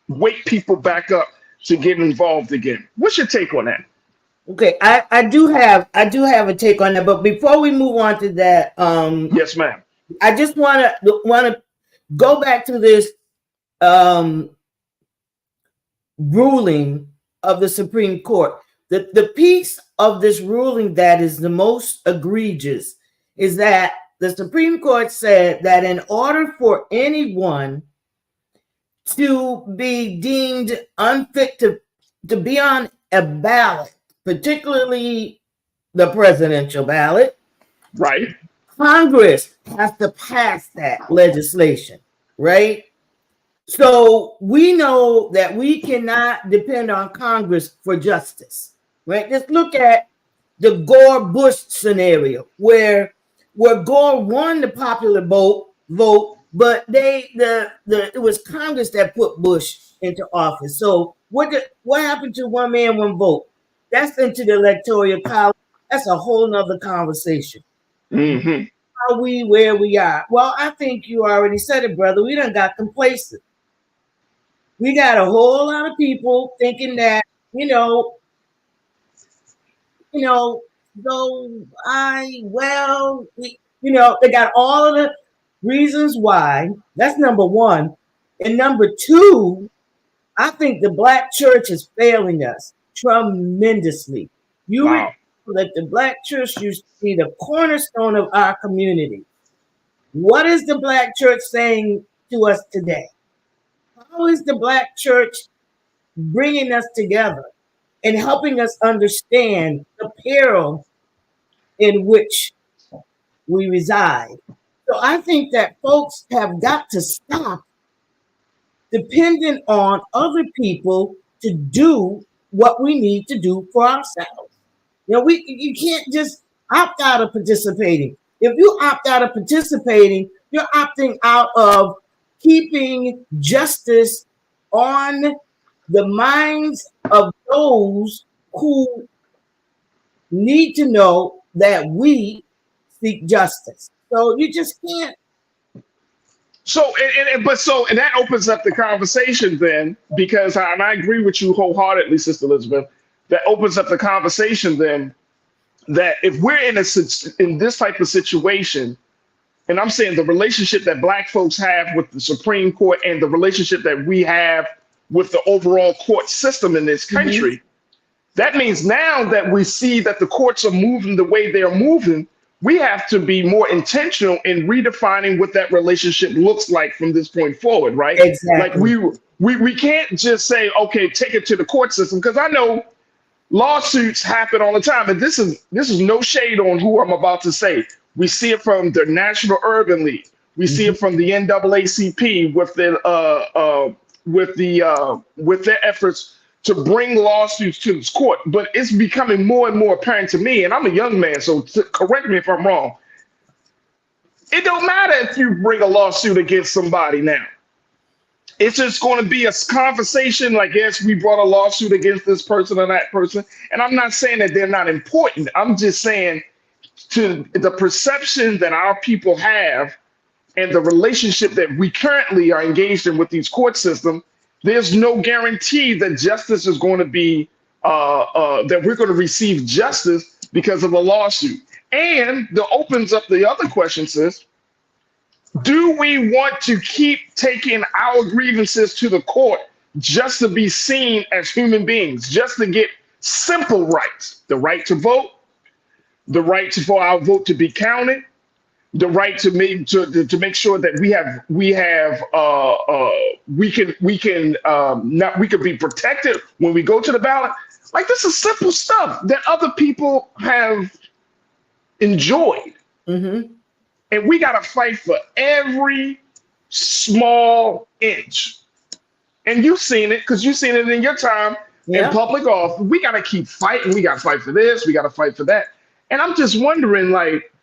wake people back up to get involved again. What's your take on that? Okay, I do have a take on that, but before we move on to that, yes, ma'am. I just want to go back to this ruling of the Supreme Court. The piece of this ruling that is the most egregious is that the Supreme Court said that in order for anyone to be deemed unfit to be on a ballot, particularly the presidential ballot, right? Congress has to pass that legislation, right? So we know that we cannot depend on Congress for justice, right? Just look at the Gore-Bush scenario, where Gore won the popular vote, but it was Congress that put Bush into office. So what happened to one man, one vote? That's into the electoral college. That's a whole nother conversation. Mm-hmm. Are we where we are? Well, I think you already said it, brother. We done got complacent. We got a whole lot of people thinking that, they got all of the reasons why. That's number one. And number two, I think the Black church is failing us tremendously. You Wow. remember that the Black church used to be the cornerstone of our community. What is the Black church saying to us today? How is the Black church bringing us together and helping us understand the peril in which we reside? So I think that folks have got to stop dependent on other people to do what we need to do for ourselves. You can't just opt out of participating. If you opt out of participating, you're opting out of keeping justice on the minds of those who need to know that we seek justice. So you just can't. So, and that opens up the conversation then, because I agree with you wholeheartedly, Sister Elizabeth. That opens up the conversation then, that if we're in this type of situation, and I'm saying the relationship that Black folks have with the Supreme Court and the relationship that we have with the overall court system in this country, that means now that we see that the courts are moving the way they're moving, we have to be more intentional in redefining what that relationship looks like from this point forward, right? Exactly. Like we can't just say, okay, take it to the court system, because I know lawsuits happen all the time, and this is no shade on who I'm about to say. We see it from the National Urban League. We see it from the NAACP with their efforts to bring lawsuits to this court. But it's becoming more and more apparent to me, and I'm a young man, so correct me if I'm wrong. It don't matter if you bring a lawsuit against somebody now. It's just going to be a conversation like, yes, we brought a lawsuit against this person or that person. And I'm not saying that they're not important. I'm just saying, to the perception that our people have and the relationship that we currently are engaged in with these court systems, there's no guarantee that justice is going to be, that we're going to receive justice because of a lawsuit. And that opens up the other question, sis. Do we want to keep taking our grievances to the court just to be seen as human beings, just to get simple rights, the right to vote, the right for our vote to be counted, the right to make sure that we can be protected when we go to the ballot? Like, this is simple stuff that other people have enjoyed. And we got to fight for every small inch. And you've seen it, because you've seen it in your time in public office. We got to keep fighting. We got to fight for this. We got to fight for that. And I'm just wondering, like,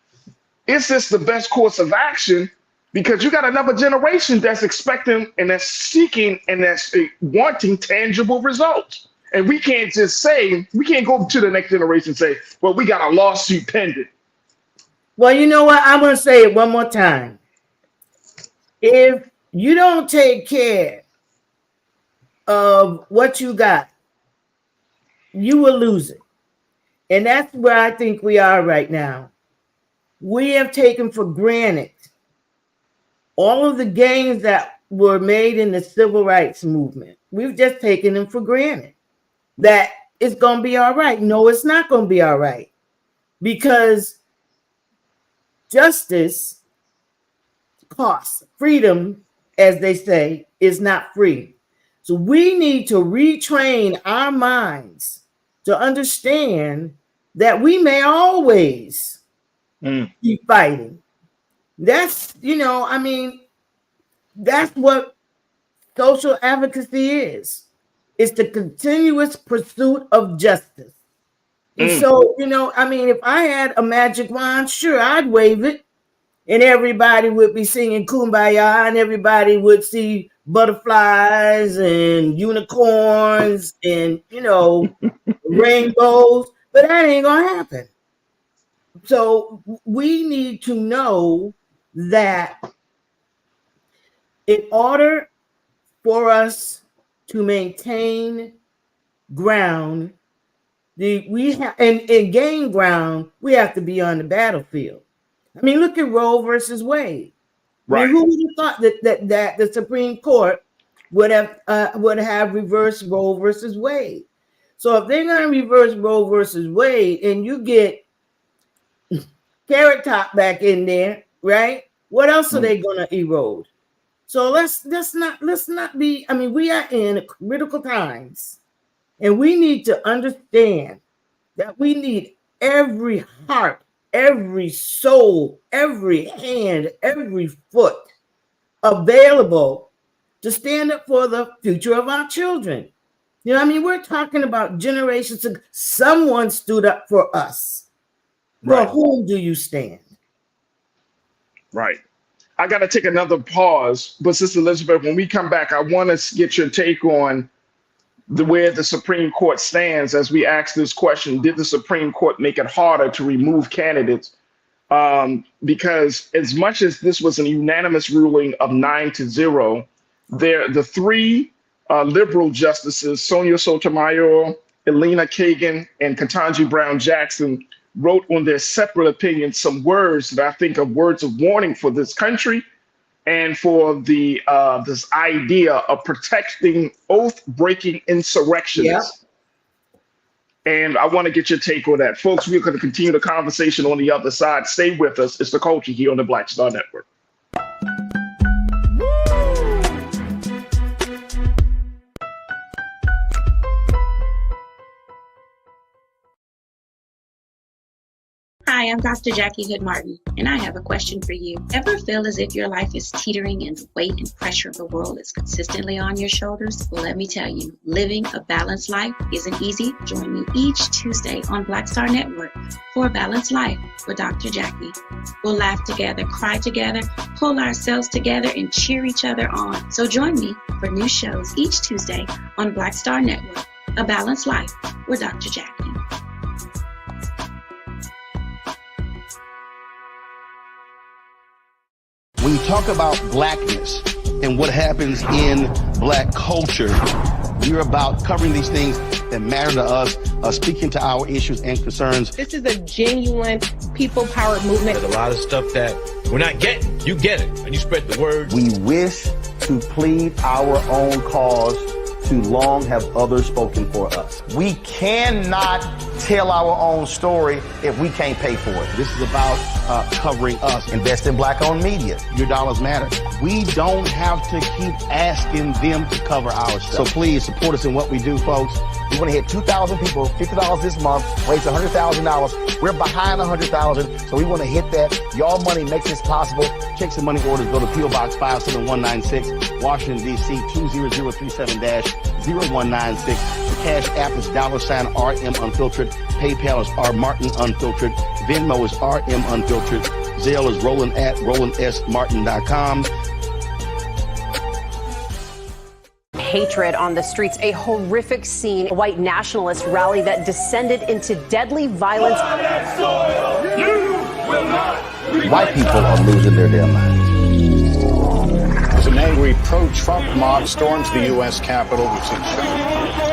is this the best course of action? Because you got another generation that's expecting and that's seeking and that's wanting tangible results. And we can't just say, we can't go to the next generation and say, well, we got a lawsuit pending. Well, you know what? I'm going to say it one more time. If you don't take care of what you got, you will lose it. And that's where I think we are right now. We have taken for granted all of the gains that were made in the civil rights movement. We've just taken them for granted that it's going to be all right. No, it's not going to be all right, because justice costs. Freedom, as they say, is not free. So we need to retrain our minds to understand that we may always keep fighting. That's, that's what social advocacy is. It's the continuous pursuit of justice. And so, if I had a magic wand, sure, I'd wave it, and everybody would be singing Kumbaya, and everybody would see butterflies and unicorns and, rainbows, but that ain't gonna happen. So we need to know that in order for us to maintain ground. And gain ground, we have to be on the battlefield. I mean, look at Roe versus Wade. Right. I mean, who would have thought that the Supreme Court would have reversed Roe versus Wade? So if they're going to reverse Roe versus Wade, and you get Carrot Top back in there, right? What else are they going to erode? So let's not be. I mean, we are in critical times. And we need to understand that we need every heart, every soul, every hand, every foot available to stand up for the future of our children. You know, I mean, we're talking about generations ago. Someone stood up for us. Right. For whom do you stand? Right. I got to take another pause. But Sister Elizabeth, when we come back, I want to get your take on where the Supreme Court stands as we ask this question. Did the Supreme Court make it harder to remove candidates? Because as much as this was a unanimous ruling of 9-0, the three liberal justices, Sonia Sotomayor, Elena Kagan, and Ketanji Brown Jackson, wrote on their separate opinions some words that I think are words of warning for this country and for the this idea of protecting oath-breaking insurrectionists. Yeah. And I want to get your take on that. Folks, we're going to continue the conversation on the other side. Stay with us. It's The Culture here on the Black Star Network. Hi, I'm Dr. Jackie Hood Martin, and I have a question for you. Ever feel as if your life is teetering and the weight and pressure of the world is consistently on your shoulders? Well, let me tell you, living a balanced life isn't easy. Join me each Tuesday on Black Star Network for A Balanced Life with Dr. Jackie. We'll laugh together, cry together, pull ourselves together, and cheer each other on. So join me for new shows each Tuesday on Black Star Network, A Balanced Life with Dr. Jackie. When you talk about blackness and what happens in black culture, we're about covering these things that matter to us, speaking to our issues and concerns. This is a genuine people-powered movement. There's a lot of stuff that we're not getting. You get it, and you spread the word. We wish to plead our own cause. Too long have others spoken for us. We cannot tell our own story if we can't pay for it. This is about covering us. Invest in black-owned media. Your dollars matter. We don't have to keep asking them to cover our stuff. So please support us in what we do, folks. We want to hit 2,000 people, $50 this month, raise $100,000. We're behind 100,000, so we want to hit that. Y'all money makes this possible. Checks and money orders go to P.O. Box 57196, Washington, D.C. 20037-0196. The Cash App is $RM Unfiltered. PayPal is R Martin Unfiltered. Venmo is RM Unfiltered. Zelle is Roland at RolandSMartin.com. Hatred on the streets, a horrific scene, a white nationalist rally that descended into deadly violence. White people are losing their damn minds. As an angry pro-Trump mob storms the U.S. Capitol, we've seen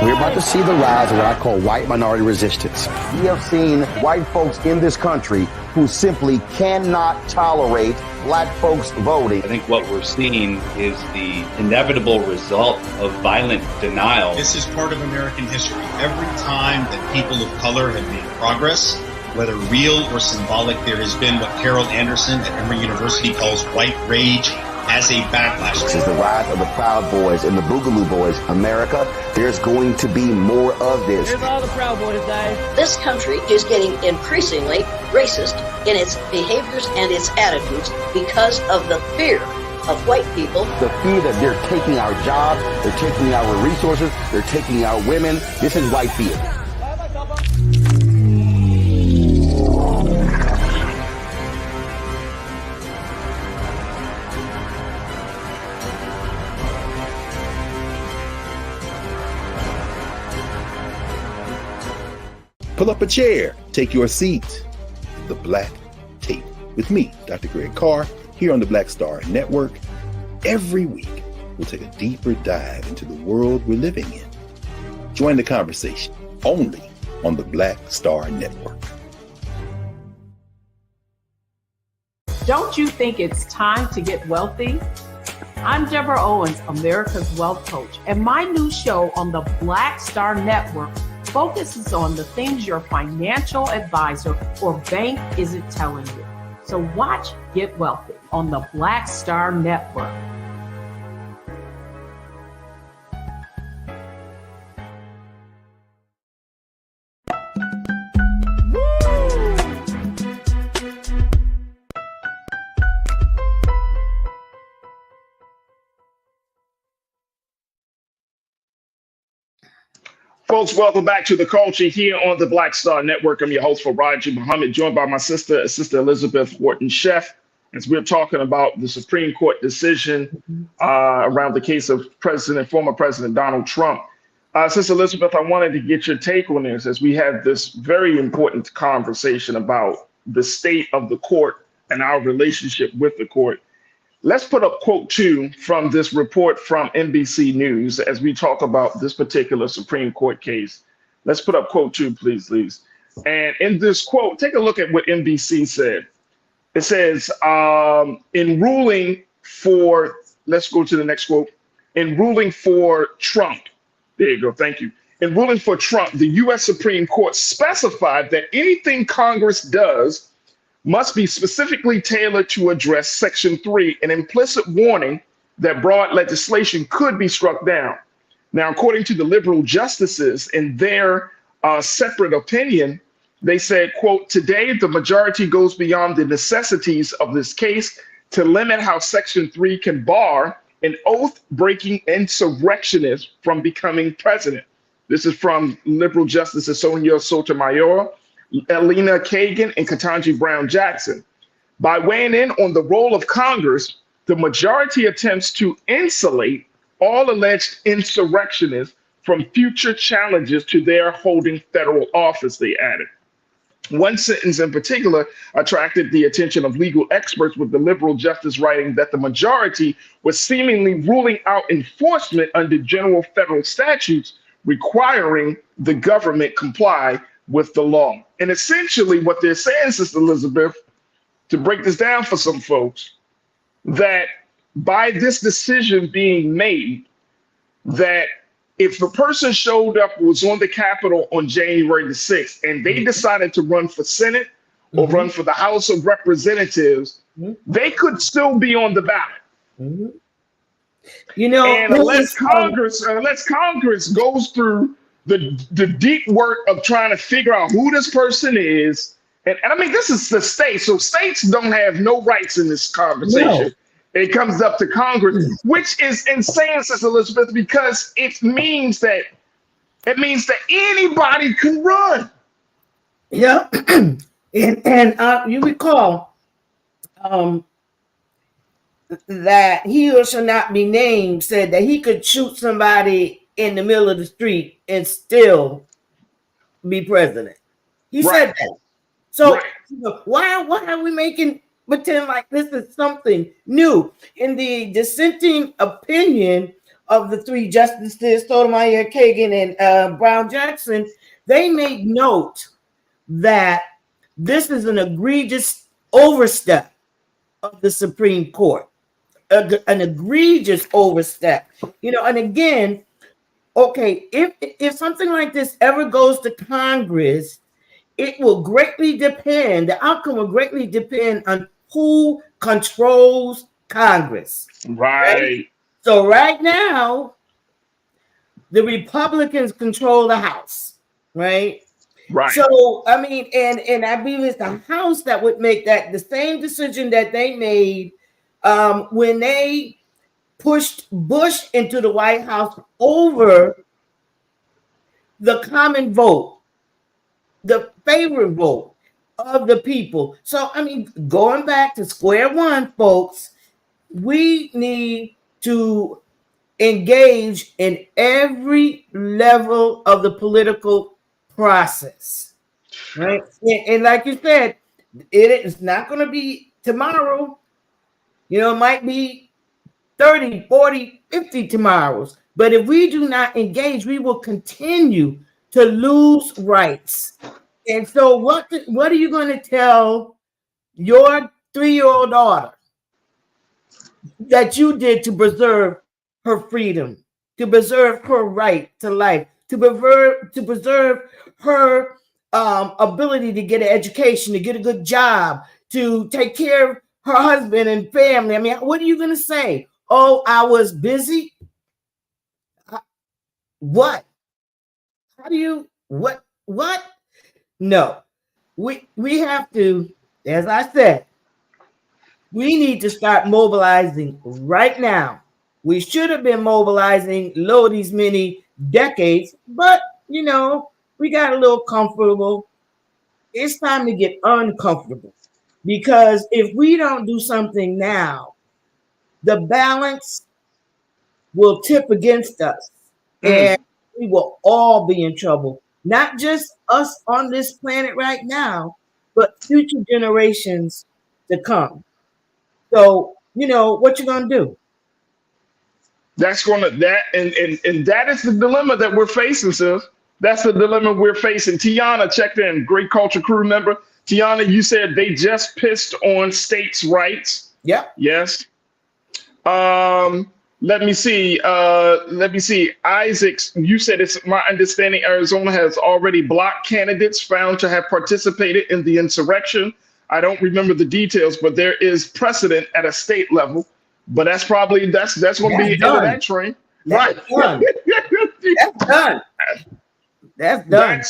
We're about to see the rise of what I call white minority resistance. We have seen white folks in this country who simply cannot tolerate black folks voting. I think what we're seeing is the inevitable result of violent denial. This is part of American history. Every time that people of color have made progress, whether real or symbolic, there has been what Carol Anderson at Emory University calls white rage as a backlash. This is the rise of the Proud Boys and the Boogaloo Boys. America, there's going to be more of this. Here's all the Proud Boys, guys. This country is getting increasingly racist in its behaviors and its attitudes because of the fear of white people. The fear that they're taking our jobs, they're taking our resources, they're taking our women. This is white fear. Pull up a chair, take your seat. The Black Tape with me, Dr. Greg Carr, here on the Black Star Network. Every week, we'll take a deeper dive into the world we're living in. Join the conversation only on the Black Star Network. Don't you think it's time to get wealthy? I'm Deborah Owens, America's Wealth Coach, and my new show on the Black Star Network focuses on the things your financial advisor or bank isn't telling you. So watch Get Wealthy on the Black Star Network. Folks, welcome back to The Culture here on the Black Star Network. I'm your host, Farajii Muhammad, joined by my sister Elizabeth Wharton-Sheff, as we're talking about the Supreme Court decision around the case of former President Donald Trump. Sister Elizabeth, I wanted to get your take on this as we have this very important conversation about the state of the court and our relationship with the court. Let's put up quote 2 from this report from NBC News as we talk about this particular Supreme Court case. Let's put up quote 2, please. And in this quote, take a look at what NBC said. It says, in ruling for, let's go to the next quote. In ruling for Trump, there you go, thank you. In ruling for Trump, the U.S. Supreme Court specified that anything Congress does must be specifically tailored to address Section 3, an implicit warning that broad legislation could be struck down. Now, according to the liberal justices in their separate opinion, they said, quote, today the majority goes beyond the necessities of this case to limit how Section 3 can bar an oath-breaking insurrectionist from becoming president. This is from liberal justices Sonia Sotomayor, Elena Kagan, and Ketanji Brown Jackson. By weighing in on the role of Congress, the majority attempts to insulate all alleged insurrectionists from future challenges to their holding federal office, they added. One sentence in particular attracted the attention of legal experts, with the liberal justice writing that the majority was seemingly ruling out enforcement under general federal statutes requiring the government comply with the law. And essentially what they're saying, Sister Elizabeth, to break this down for some folks, that by this decision being made, that if a person showed up, was on the Capitol on January the 6th, and they decided to run for Senate or run for the House of Representatives, they could still be on the ballot. You know, and unless Congress goes through the deep work of trying to figure out who this person is, and I mean, this is the state, so states don't have no rights in this conversation. No. It comes up to Congress, which is insane, Sister Elizabeth, because it means that anybody can run. Yeah, and you recall that he who shall not be named said that he could shoot somebody in the middle of the street and still be president. He said that. So why are we making pretend like this is something new? In the dissenting opinion of the three justices, Sotomayor, Kagan, and Brown Jackson, they made note that this is an egregious overstep of the Supreme Court, an egregious overstep. You know, and again, okay, if something like this ever goes to Congress, it will greatly depend, the outcome will greatly depend on who controls Congress. Right? So right now, the Republicans control the House, right? Right. So, I mean, and I believe it's the House that would make that the same decision that they made when they pushed Bush into the White House over the common vote, the favorite vote of the people. So, I mean, going back to square one, folks, we need to engage in every level of the political process, right? And like you said, it is not going to be tomorrow. You know, it might be 30, 40, 50 tomorrows. But if we do not engage, we will continue to lose rights. And so what are you going to tell your 3-year-old daughter that you did to preserve her freedom, to preserve her right to life, to preserve her ability to get an education, to get a good job, to take care of her husband and family? I mean, what are you going to say? Oh, I was busy. What? How do you, what? No, we have to, as I said, we need to start mobilizing right now. We should have been mobilizing low these many decades, but you know, we got a little comfortable. It's time to get uncomfortable, because if we don't do something now, the balance will tip against us, and we will all be in trouble. Not just us on this planet right now, but future generations to come. So, you know, what you gonna do? And that is the dilemma that we're facing, sis. That's the dilemma we're facing. Tiana checked in, great culture crew member. Tiana, you said they just pissed on states' rights. Yeah. Yes. Let me see. Isaacs, you said it's my understanding Arizona has already blocked candidates found to have participated in the insurrection. I don't remember the details, but there is precedent at a state level. But that's going to be the end of that train. That's Right. done. That's done. That's done.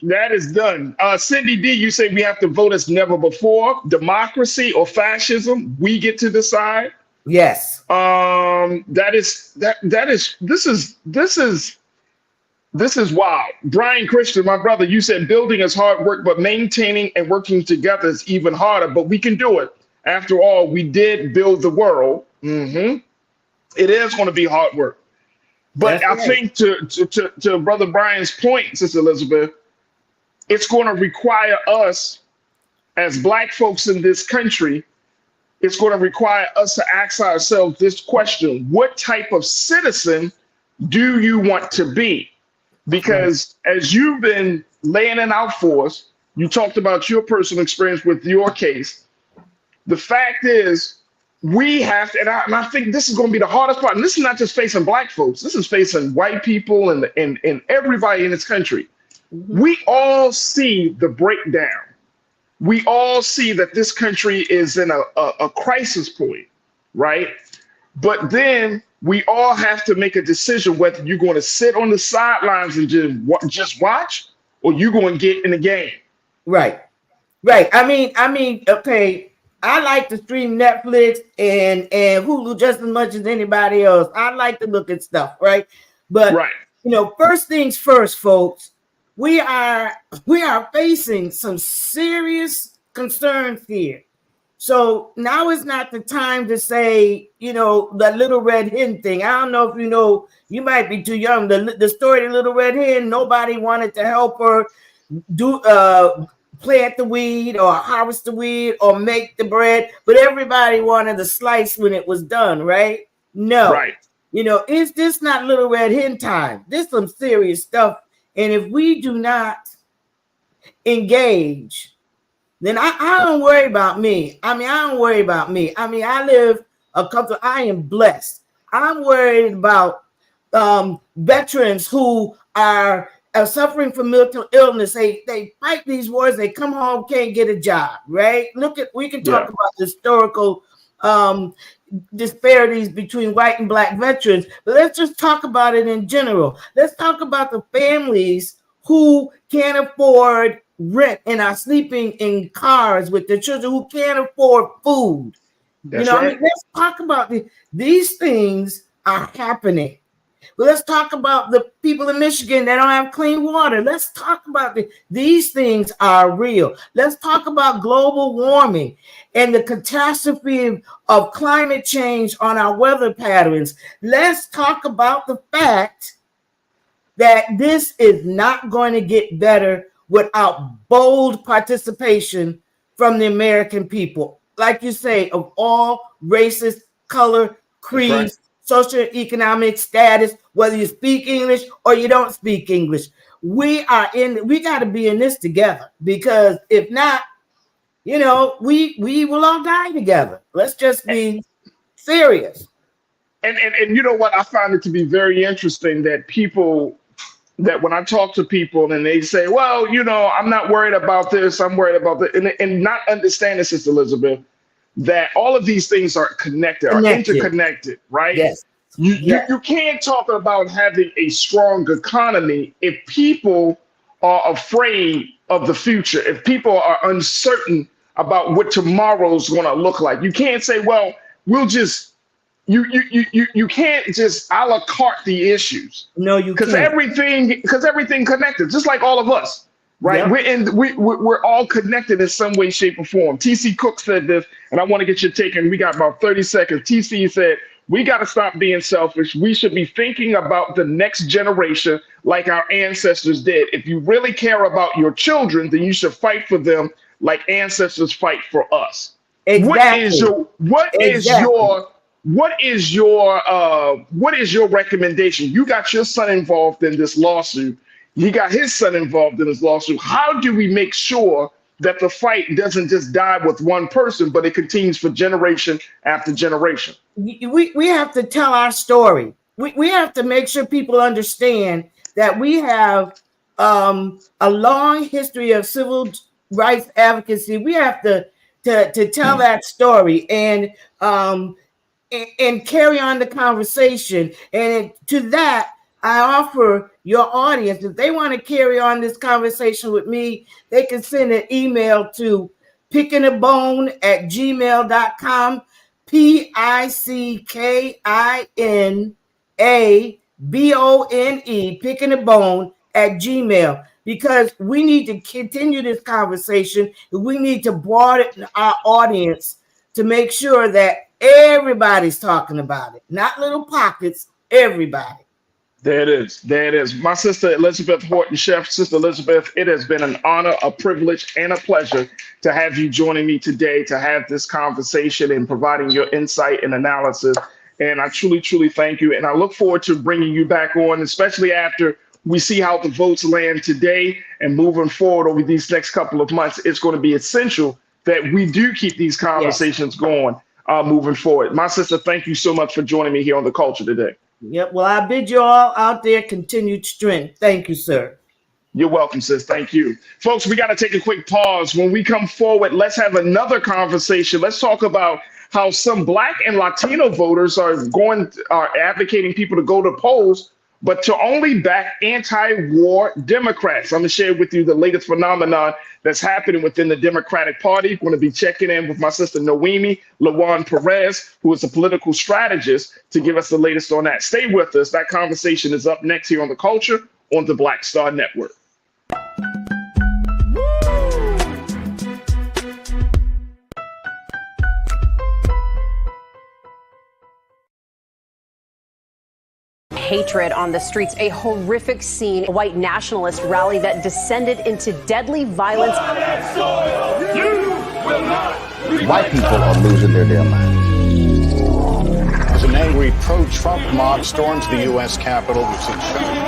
That is done. Cindy D, you say we have to vote as never before. Democracy or fascism, we get to decide. Yes. This is wild. Brian Christian, my brother, you said building is hard work, but maintaining and working together is even harder, but we can do it. After all, we did build the world. It is going to be hard work. But I think to Brother Brian's point, Sister Elizabeth, it's going to require us as Black folks in this country, it's going to require us to ask ourselves this question: what type of citizen do you want to be? Because as you've been laying it out for us, you talked about your personal experience with your case. The fact is, we have to, and I think this is going to be the hardest part. And this is not just facing Black folks. This is facing white people and everybody in this country. We all see the breakdown. We all see that this country is in a crisis point, right? But then we all have to make a decision whether you're going to sit on the sidelines and just watch, or you're going to get in the game. Right. I mean, okay, I like to stream Netflix and Hulu just as much as anybody else. I like to look at stuff, right? But you know, first things first, folks. We are facing some serious concerns here. So now is not the time to say, you know, the little red hen thing. I don't know if you know, you might be too young. The story of the little red hen, nobody wanted to help her do plant the weed or harvest the weed or make the bread, but everybody wanted a slice when it was done, right? No. Right. You know, is this not little red hen time? This is some serious stuff. And if we do not engage, then I don't worry about me. I don't worry about me. I live a couple. I am blessed. I'm worried about veterans who are suffering from mental illness. They fight these wars. They come home, can't get a job. Right? We can talk about historical disparities between white and Black veterans, but let's just talk about it in general. Let's talk about the families who can't afford rent and are sleeping in cars with their children, who can't afford food. Let's talk about these things are happening. But let's talk about the people in Michigan that don't have clean water. Let's talk about these things are real. Let's talk about global warming and the catastrophe of climate change on our weather patterns. Let's talk about the fact that this is not going to get better without bold participation from the American people. Like you say, of all races, color, creed, right. socioeconomic status, whether you speak English or you don't speak English. We got to be in this together, because if not, we will all die together. Let's just be serious. And you know what? I find it to be very interesting that when I talk to people and they say, well, I'm not worried about this, I'm worried about that, and not understanding, Sister Elizabeth, that all of these things are connected, are interconnected, right? Yes. You can't talk about having a strong economy if people are afraid of the future, if people are uncertain about what tomorrow's going to look like. You can't say, well, we'll just, you can't just a la carte the issues. No, you can't. Because everything connected, just like all of us. Right, Yep. We're all connected in some way, shape, or form. TC Cook said this, and I want to get your take. And we got about 30 seconds. TC said, "We got to stop being selfish. We should be thinking about the next generation like our ancestors did. If you really care about your children, then you should fight for them like ancestors fight for us." Exactly. What is your recommendation? You got your son involved in this lawsuit. He got his son involved in this lawsuit. How do we make sure that the fight doesn't just die with one person, but it continues for generation after generation? We have to tell our story. We have to make sure people understand that we have a long history of civil rights advocacy. We have to tell that story and carry on the conversation. And to that, I offer your audience, if they want to carry on this conversation with me, they can send an email to pickinabone@gmail.com, PICKINABONE, pickinabone@gmail, because we need to continue this conversation. We need to broaden our audience to make sure that everybody's talking about it, not little pockets, everybody. There it is. My sister Elizabeth Horton, Chef. Sister Elizabeth, it has been an honor, a privilege, and a pleasure to have you joining me today to have this conversation and providing your insight and analysis. And I truly, truly thank you. And I look forward to bringing you back on, especially after we see how the votes land today and moving forward over these next couple of months. It's going to be essential that we do keep these conversations going moving forward. My sister, thank you so much for joining me here on The Culture today. Yep. Well, I bid you all out there continued strength. Thank you, sir. You're welcome, sis. Thank you. Folks, we got to take a quick pause. When we come forward, let's have another conversation. Let's talk about how some Black and Latino voters are advocating people to go to polls, but to only back anti-war Democrats. I'm going to share with you the latest phenomenon that's happening within the Democratic Party. Going to be checking in with my sister Noemi Lawan Perez, who is a political strategist, to give us the latest on that. Stay with us. That conversation is up next here on The Culture on the Black Star Network. Hatred on the streets, a horrific scene, a white nationalist rally that descended into deadly violence. White people are losing their damn minds. As an angry pro-Trump mob storms the U.S. Capitol, we've seen shootings.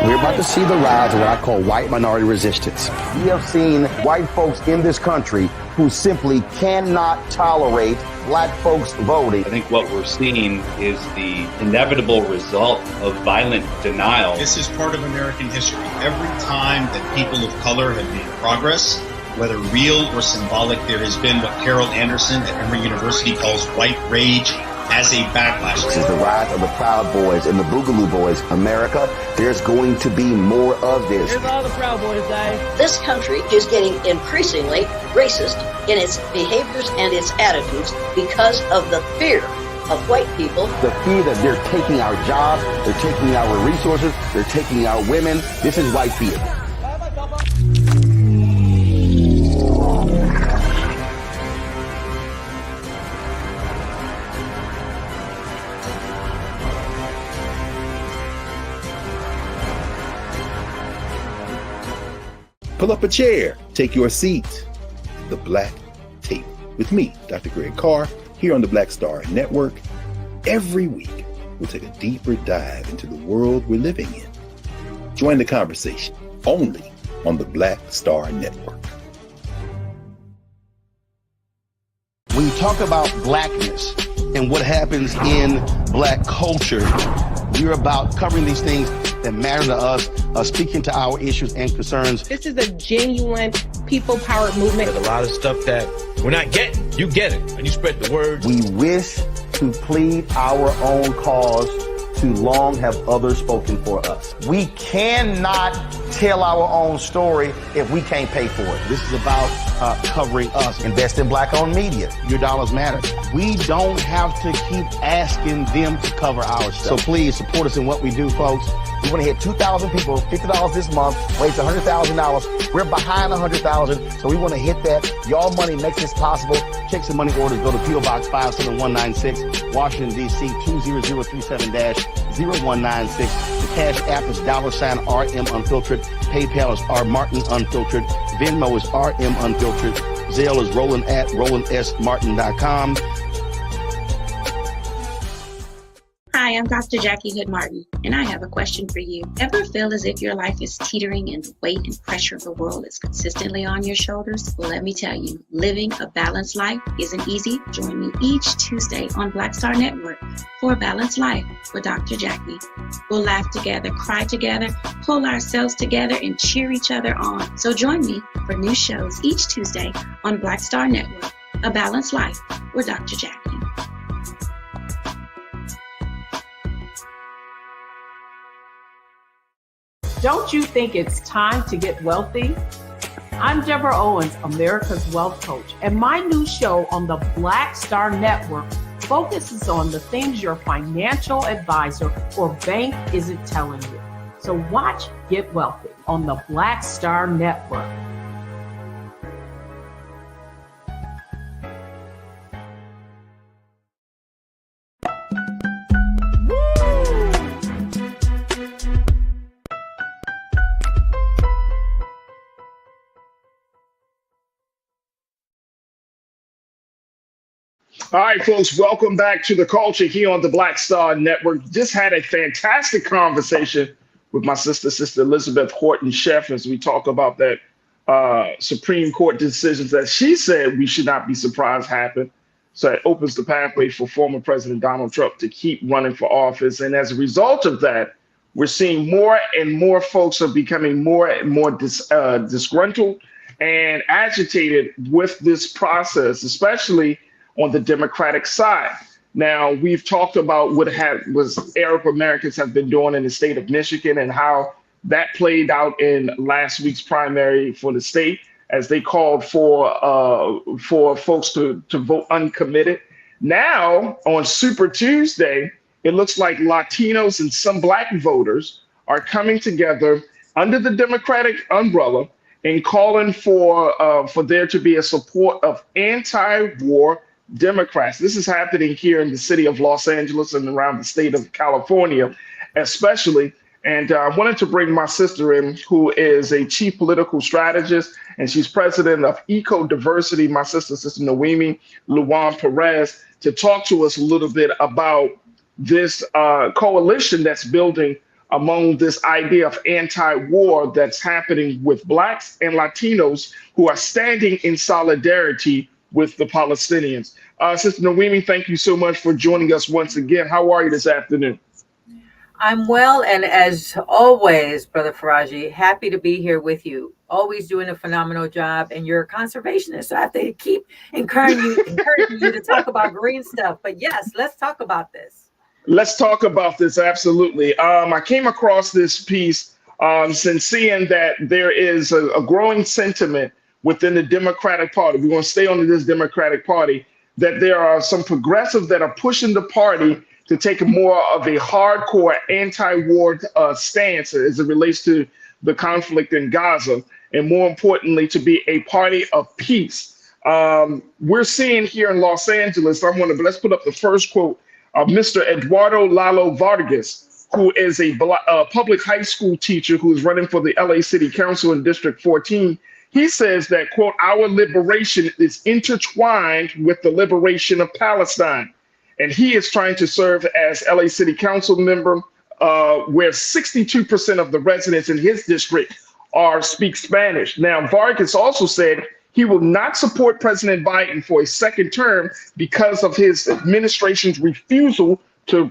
We're about to see the rise of what I call white minority resistance. We have seen white folks in this country who simply cannot tolerate Black folks voting. I think what we're seeing is the inevitable result of violent denial. This is part of American history. Every time that people of color have made progress, whether real or symbolic, there has been what Carol Anderson at Emory University calls white rage as a backlash. This is the rise of the Proud Boys and the Boogaloo Boys. America, there's going to be more of this. Here's all the Proud Boys, guys. This country is getting increasingly racist in its behaviors and its attitudes because of the fear of white people. The fear that they're taking our jobs, they're taking our resources, they're taking our women. This is white fear. Pull up a chair, take your seat. The Black Tape with me, Dr. Greg Carr, here on the Black Star Network. Every week, we'll take a deeper dive into the world we're living in. Join the conversation only on the Black Star Network. When you talk about blackness and what happens in black culture, we're about covering these things that matter to us, speaking to our issues and concerns. This is a genuine people-powered movement. There's a lot of stuff that we're not getting. You get it, and you spread the word. We wish to plead our own cause. Too long have others spoken for us. We cannot tell our own story if we can't pay for it. This is about covering us. Invest in black-owned media. Your dollars matter. We don't have to keep asking them to cover our stuff. So please support us in what we do, folks. We want to hit 2,000 people, $50 this month, raise $100,000. We're behind 100,000, so we want to hit that. Y'all money makes this possible. Checks and money orders go to P.O. Box 57196, Washington, D.C. 20037-0196. The Cash App is $RM Unfiltered. PayPal is R Martin Unfiltered. Venmo is RM Unfiltered. Zelle is Roland at RolandSMartin.com. Hi, I'm Dr. Jackie Hood Martin, and I have a question for you. Ever feel as if your life is teetering and the weight and pressure of the world is consistently on your shoulders? Well, let me tell you, living a balanced life isn't easy. Join me each Tuesday on Black Star Network for A Balanced Life with Dr. Jackie. We'll laugh together, cry together, pull ourselves together, and cheer each other on. So join me for new shows each Tuesday on Black Star Network, A Balanced Life with Dr. Jackie. Don't you think it's time to get wealthy? I'm Deborah Owens, America's Wealth Coach, and my new show on the Black Star Network focuses on the things your financial advisor or bank isn't telling you. So watch Get Wealthy on the Black Star Network. All right, folks, welcome back to The Culture here on the Black Star Network. Just had a fantastic conversation with my sister Elizabeth Horton-Sheff, as we talk about that Supreme Court decisions that she said we should not be surprised happen. So it opens the pathway for former President Donald Trump to keep running for office. And as a result of that, we're seeing more and more folks are becoming more and more disgruntled and agitated with this process, especially on the Democratic side. Now, we've talked about what Arab Americans have been doing in the state of Michigan and how that played out in last week's primary for the state, as they called for folks to vote uncommitted. Now, on Super Tuesday, it looks like Latinos and some Black voters are coming together under the Democratic umbrella and calling for there to be a support of anti-war Democrats. This is happening here in the city of Los Angeles and around the state of California, especially. And I wanted to bring my sister in, who is a chief political strategist, and she's president of Eco Diversity, my sister Noemi Luan Perez, to talk to us a little bit about this coalition that's building among this idea of anti-war that's happening with Blacks and Latinos who are standing in solidarity with the Palestinians. Sister Noemi, thank you so much for joining us once again. How are you this afternoon? I'm well, and as always, Brother Farajii, happy to be here with you. Always doing a phenomenal job, and you're a conservationist, so I have to keep encouraging you to talk about green stuff. But yes, let's talk about this. Let's talk about this, absolutely. I came across this piece since seeing that there is a growing sentiment within the Democratic Party. We're going to stay on this Democratic Party, that there are some progressives that are pushing the party to take more of a hardcore anti-war stance as it relates to the conflict in Gaza, and more importantly, to be a party of peace. We're seeing here in Los Angeles, let's put up the first quote of Mr. Eduardo Lalo Vargas, who is a public high school teacher who is running for the LA City Council in District 14. He says that, quote, our liberation is intertwined with the liberation of Palestine. and he is trying to serve as LA City Council member, where 62% of the residents in his district speak Spanish. Now, Vargas also said he will not support President Biden for a second term because of his administration's refusal to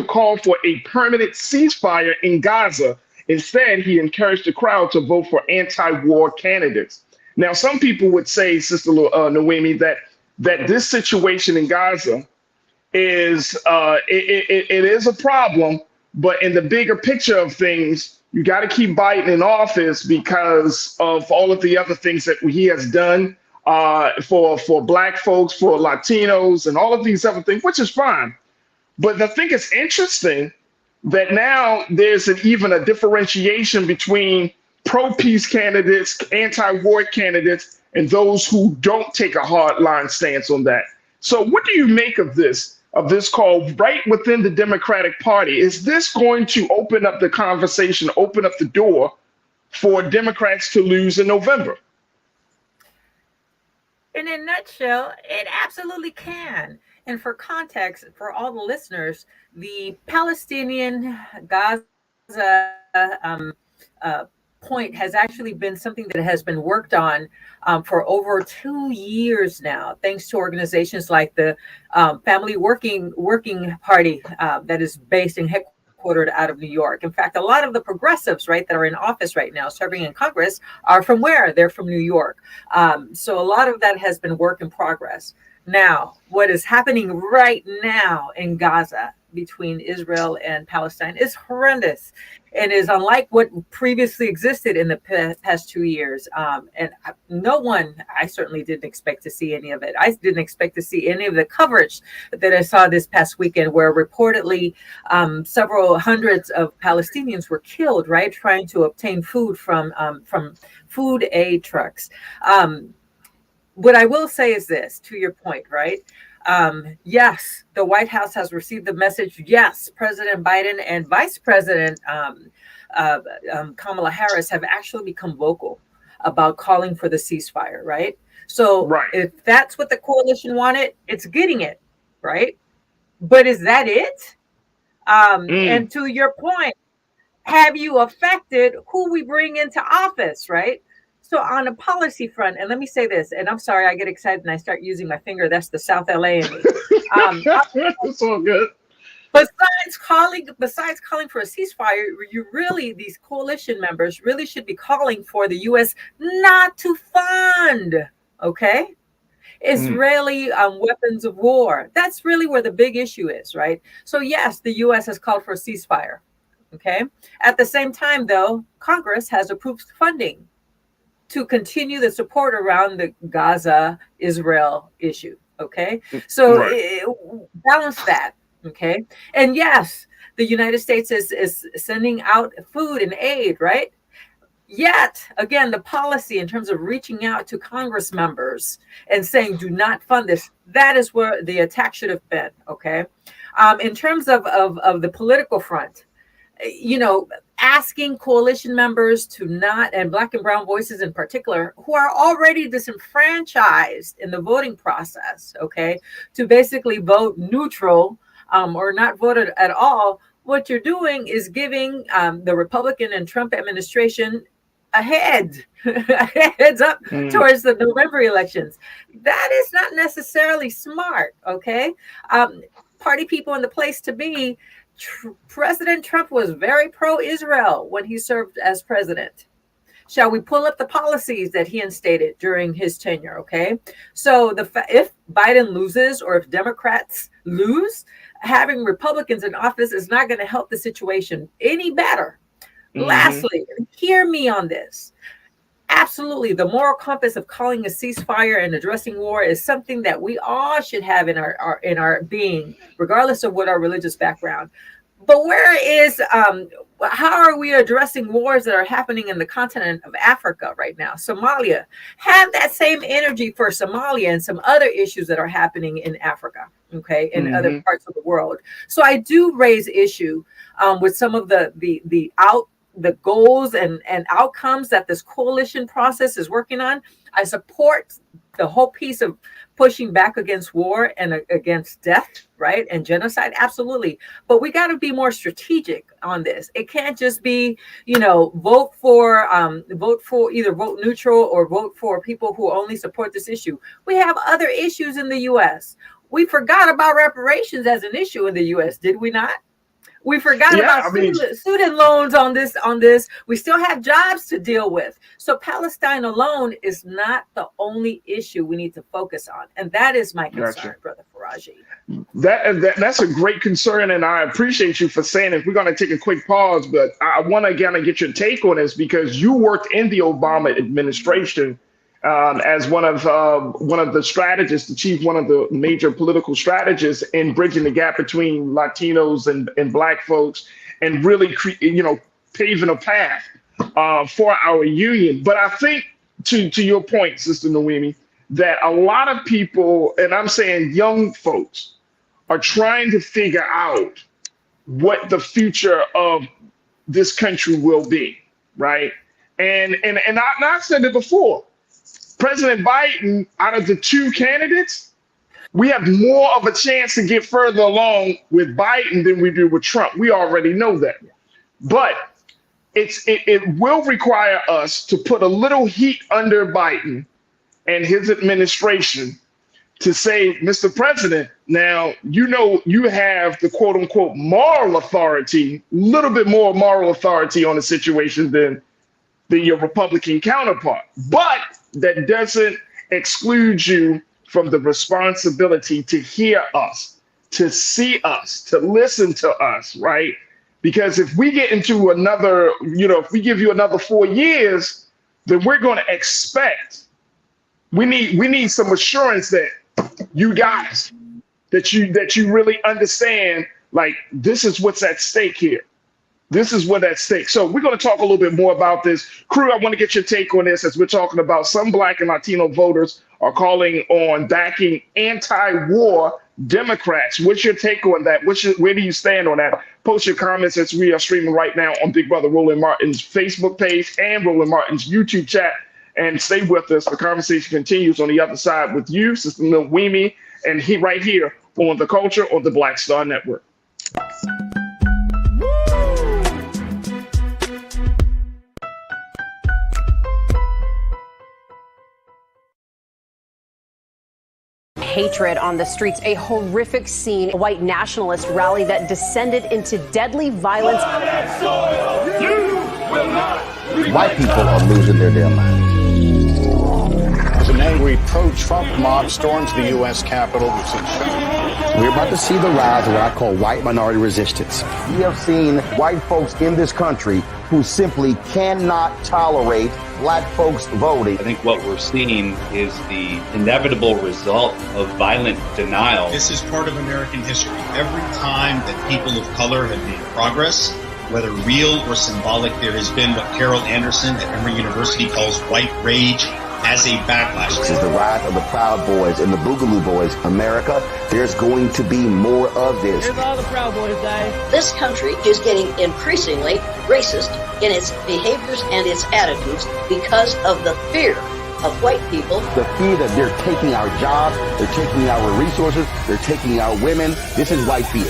call for a permanent ceasefire in Gaza. Instead, he encouraged the crowd to vote for anti-war candidates. Now, some people would say, Sister Noemi, that this situation in Gaza is it is a problem, but in the bigger picture of things, you got to keep Biden in office because of all of the other things that he has done for Black folks, for Latinos, and all of these other things, which is fine. But I think it's interesting that now there's even a differentiation between pro-peace candidates, anti-war candidates, and those who don't take a hard line stance on that. So what do you make of this call right within the Democratic Party? Is this going to open up the conversation, open up the door for Democrats to lose in November? In a nutshell, it absolutely can. And for context, for all the listeners, the Palestinian Gaza point has actually been something that has been worked on for over 2 years now, thanks to organizations like the Family Working Party that is based and headquartered out of New York. In fact, a lot of the progressives, right, that are in office right now, serving in Congress, are from where? They're from New York. So a lot of that has been work in progress. Now, what is happening right now in Gaza between Israel and Palestine is horrendous and is unlike what previously existed in the past 2 years. And no one, I certainly didn't expect to see any of it. I didn't expect to see any of the coverage that I saw this past weekend, where reportedly several hundreds of Palestinians were killed, right, trying to obtain food from food aid trucks. What I will say is this, to your point, right? Yes, the White House has received the message. Yes, President Biden and Vice President Kamala Harris have actually become vocal about calling for the ceasefire, right? So if that's what the coalition wanted, it's getting it, right? But is that it? And to your point, have you affected who we bring into office, right? So on a policy front, and let me say this, and I'm sorry, I get excited and I start using my finger. That's the South LA in me. It's all good. Besides calling for a ceasefire, these coalition members really should be calling for the U.S. not to fund, Israeli weapons of war. That's really where the big issue is, right? So yes, the U.S. has called for a ceasefire, At the same time, though, Congress has approved funding to continue the support around the Gaza-Israel issue, So balance that, And yes, the United States is sending out food and aid, right? Yet, again, the policy in terms of reaching out to Congress members and saying, do not fund this, that is where the attack should have been, In terms of the political front, asking coalition members to not, and Black and brown voices in particular, who are already disenfranchised in the voting process, to basically vote neutral or not vote at all. What you're doing is giving the Republican and Trump administration a heads up towards the November elections. That is not necessarily smart, Party people in the place to be. President Trump was very pro-Israel when he served as president. Shall we pull up the policies that he instated during his tenure? So if Biden loses or if Democrats lose, having Republicans in office is not going to help the situation any better. Lastly, hear me on this. Absolutely, the moral compass of calling a ceasefire and addressing war is something that we all should have in our being, regardless of what our religious background. But where is how are we addressing wars that are happening in the continent of Africa right now? Somalia. Have that same energy for Somalia and some other issues that are happening in Africa, in other parts of the world. So I do raise issue with some of the goals and outcomes that this coalition process is working on. I support the whole piece of pushing back against war and against death, right, and genocide, absolutely. But we got to be more strategic on this. It can't just be, vote for either vote neutral or vote for people who only support this issue. We have other issues in the U.S. We forgot about reparations as an issue in the U.S., did we not? We forgot about student loans on this. We still have jobs to deal with. So Palestine alone is not the only issue we need to focus on. And that is my concern, Brother Farajii. That's a great concern, and I appreciate you for saying it. We're going to take a quick pause, but I want to again get your take on this because you worked in the Obama administration as one of the strategists, the chief, one of the major political strategists in bridging the gap between Latinos and Black folks, and really, paving a path for our union. But I think, to your point, Sister Noemi, that a lot of people, and I'm saying young folks, are trying to figure out what the future of this country will be, right? And I've said it before. President Biden, out of the two candidates, we have more of a chance to get further along with Biden than we do with Trump. We already know that. But it will require us to put a little heat under Biden and his administration to say, Mr. President, now, you have the quote unquote moral authority, a little bit more moral authority on the situation than your Republican counterpart. But that doesn't exclude you from the responsibility to hear us, to see us, to listen to us, right? Because if we get into another, if we give you another 4 years, then we're going to expect, we need some assurance that you guys, that you really understand, like, this is what's at stake here. This is what's at stake. So we're going to talk a little bit more about this. Crew, I want to get your take on this as we're talking about some Black and Latino voters are calling on backing anti-war Democrats. What's your take on that? Where do you stand on that? Post your comments as we are streaming right now on Big Brother Roland Martin's Facebook page and Roland Martin's YouTube chat. And stay with us. The conversation continues on the other side with you, Sister Noemi, and he right here on The Culture on the Black Star Network. Hatred on the streets, a horrific scene, a white nationalist rally that descended into deadly violence. White people are losing their damn minds. As an angry pro-Trump mob storms the U.S. Capitol, we've seen We're about to see the rise of what I call white minority resistance. We have seen white folks in this country who simply cannot tolerate Black folks voting. I think what we're seeing is the inevitable result of violent denial. This is part of American history. Every time that people of color have made progress, whether real or symbolic, there has been what Carol Anderson at Emory University calls white rage as a backlash. This is the rise of the Proud Boys and the Boogaloo Boys. America, there's going to be more of this. Here's all the Proud Boys, guys. This country is getting increasingly racist in its behaviors and its attitudes because of the fear of white people. The fear that they're taking our jobs, they're taking our resources, they're taking our women. This is white fear.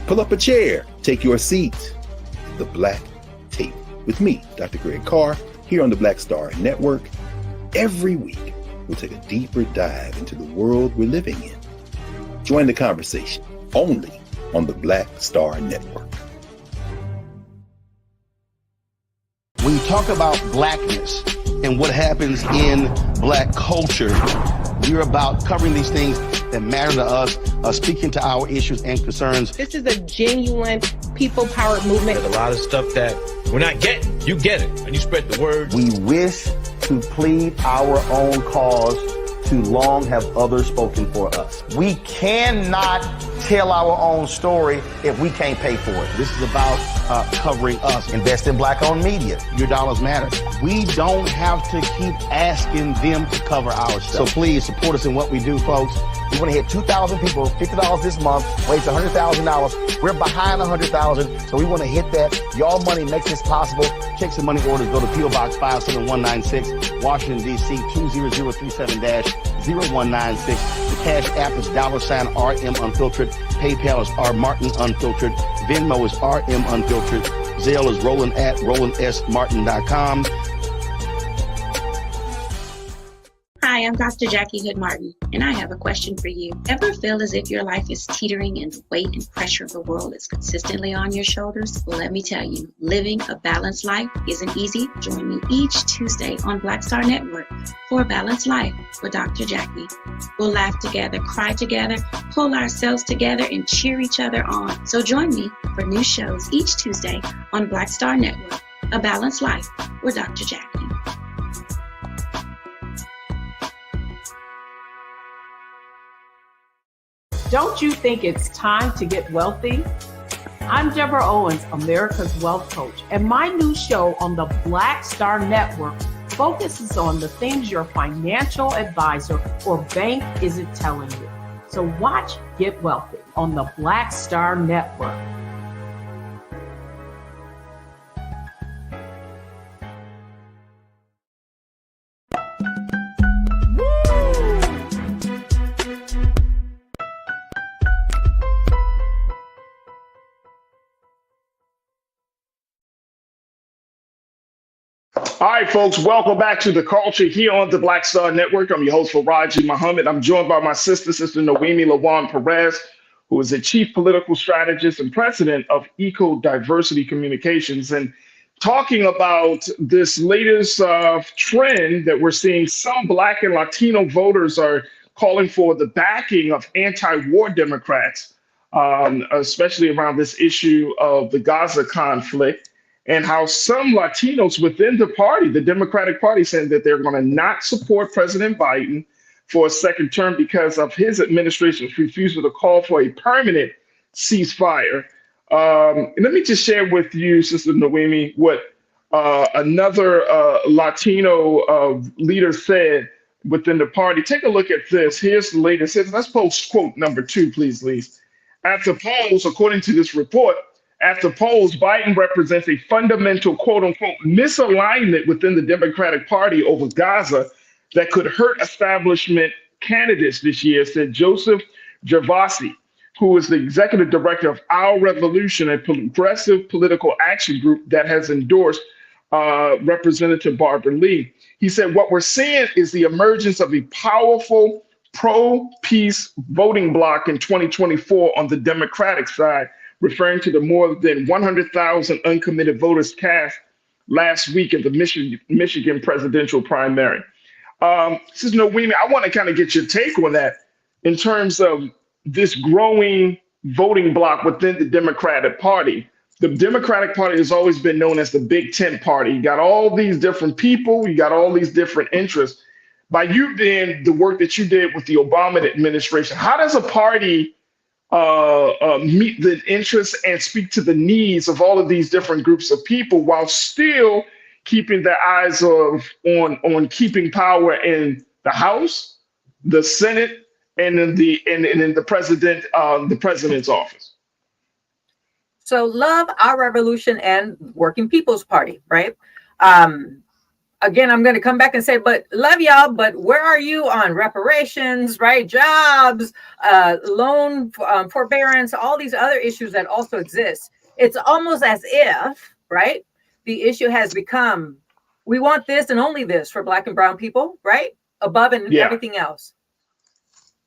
Pull up a chair, take your seat. The Black Tape with me, Dr. Greg Carr, here on the Black Star Network. Every week, we'll take a deeper dive into the world we're living in. Join the conversation only on the Black Star Network. When you talk about blackness and what happens in Black culture, we're about covering these things that matter to us, speaking to our issues and concerns. This is a genuine people-powered movement. There's a lot of stuff that we're not getting. You get it, and you spread the word. We wish to plead our own cause. Too long have others spoken for us. We cannot tell our own story if we can't pay for it. This is about covering us. Invest in black-owned media. Your dollars matter. We don't have to keep asking them to cover our stuff. So please support us in what we do, folks. We want to hit 2,000 people, $50 this month, raise $100,000. We're behind 100,000, so we want to hit that. Y'all money makes this possible. Checks and money orders go to P.O. Box 57196, Washington, D.C. 20037-0196. The Cash App is $RM Unfiltered. PayPal is R Martin Unfiltered. Venmo is RM Unfiltered. Zelle is roland@rolandsmartin.com. Hi, I'm Dr. Jackie Hood Martin, and I have a question for you. Ever feel as if your life is teetering and the weight and pressure of the world is consistently on your shoulders? Well, let me tell you, living a balanced life isn't easy. Join me each Tuesday on Black Star Network for A Balanced Life with Dr. Jackie. We'll laugh together, cry together, pull ourselves together, and cheer each other on. So join me for new shows each Tuesday on Black Star Network, A Balanced Life with Dr. Jackie. Don't you think it's time to get wealthy? I'm Deborah Owens, America's Wealth Coach, and my new show on the Black Star Network focuses on the things your financial advisor or bank isn't telling you. So watch Get Wealthy on the Black Star Network. All right, folks, welcome back to The Culture here on the Black Star Network. I'm your host, Farajii Muhammad. I'm joined by my sister Noemi Lawan Perez, who is the Chief Political Strategist and President of Eco Diversity Communications, and talking about this latest trend that we're seeing. Some Black and Latino voters are calling for the backing of anti-war Democrats, especially around this issue of the Gaza conflict, and how some Latinos within the party, the Democratic Party, saying that they're going to not support President Biden for a second term because of his administration's refusal to call for a permanent ceasefire. Let me just share with you, Sister Noemi, what another Latino leader said within the party. Take a look at this. Here's the latest. Let's post quote number 2, please, Lise. At the polls, according to this report, at the polls, Biden represents a fundamental, quote unquote, misalignment within the Democratic Party over Gaza that could hurt establishment candidates this year, said Joseph Gervasi, who is the executive director of Our Revolution, a progressive political action group that has endorsed Representative Barbara Lee. He said, what we're seeing is the emergence of a powerful pro-peace voting bloc in 2024 on the Democratic side, referring to the more than 100,000 uncommitted voters cast last week in the Michigan presidential primary. Sister Noemi, I want to kind of get your take on that in terms of this growing voting bloc within the Democratic Party. The Democratic Party has always been known as the Big Tent Party. You got all these different people, you got all these different interests. By you doing the work that you did with the Obama administration, how does a party meet the interests and speak to the needs of all of these different groups of people while still keeping their eyes on keeping power in the House, the Senate, and in the president's office? So love Our Revolution and Working People's Party, right? Again, I'm going to come back and say, but love y'all, but where are you on reparations, right? Jobs, loan forbearance, all these other issues that also exist. It's almost as if, right, the issue has become, we want this and only this for Black and brown people, right? Above and everything else.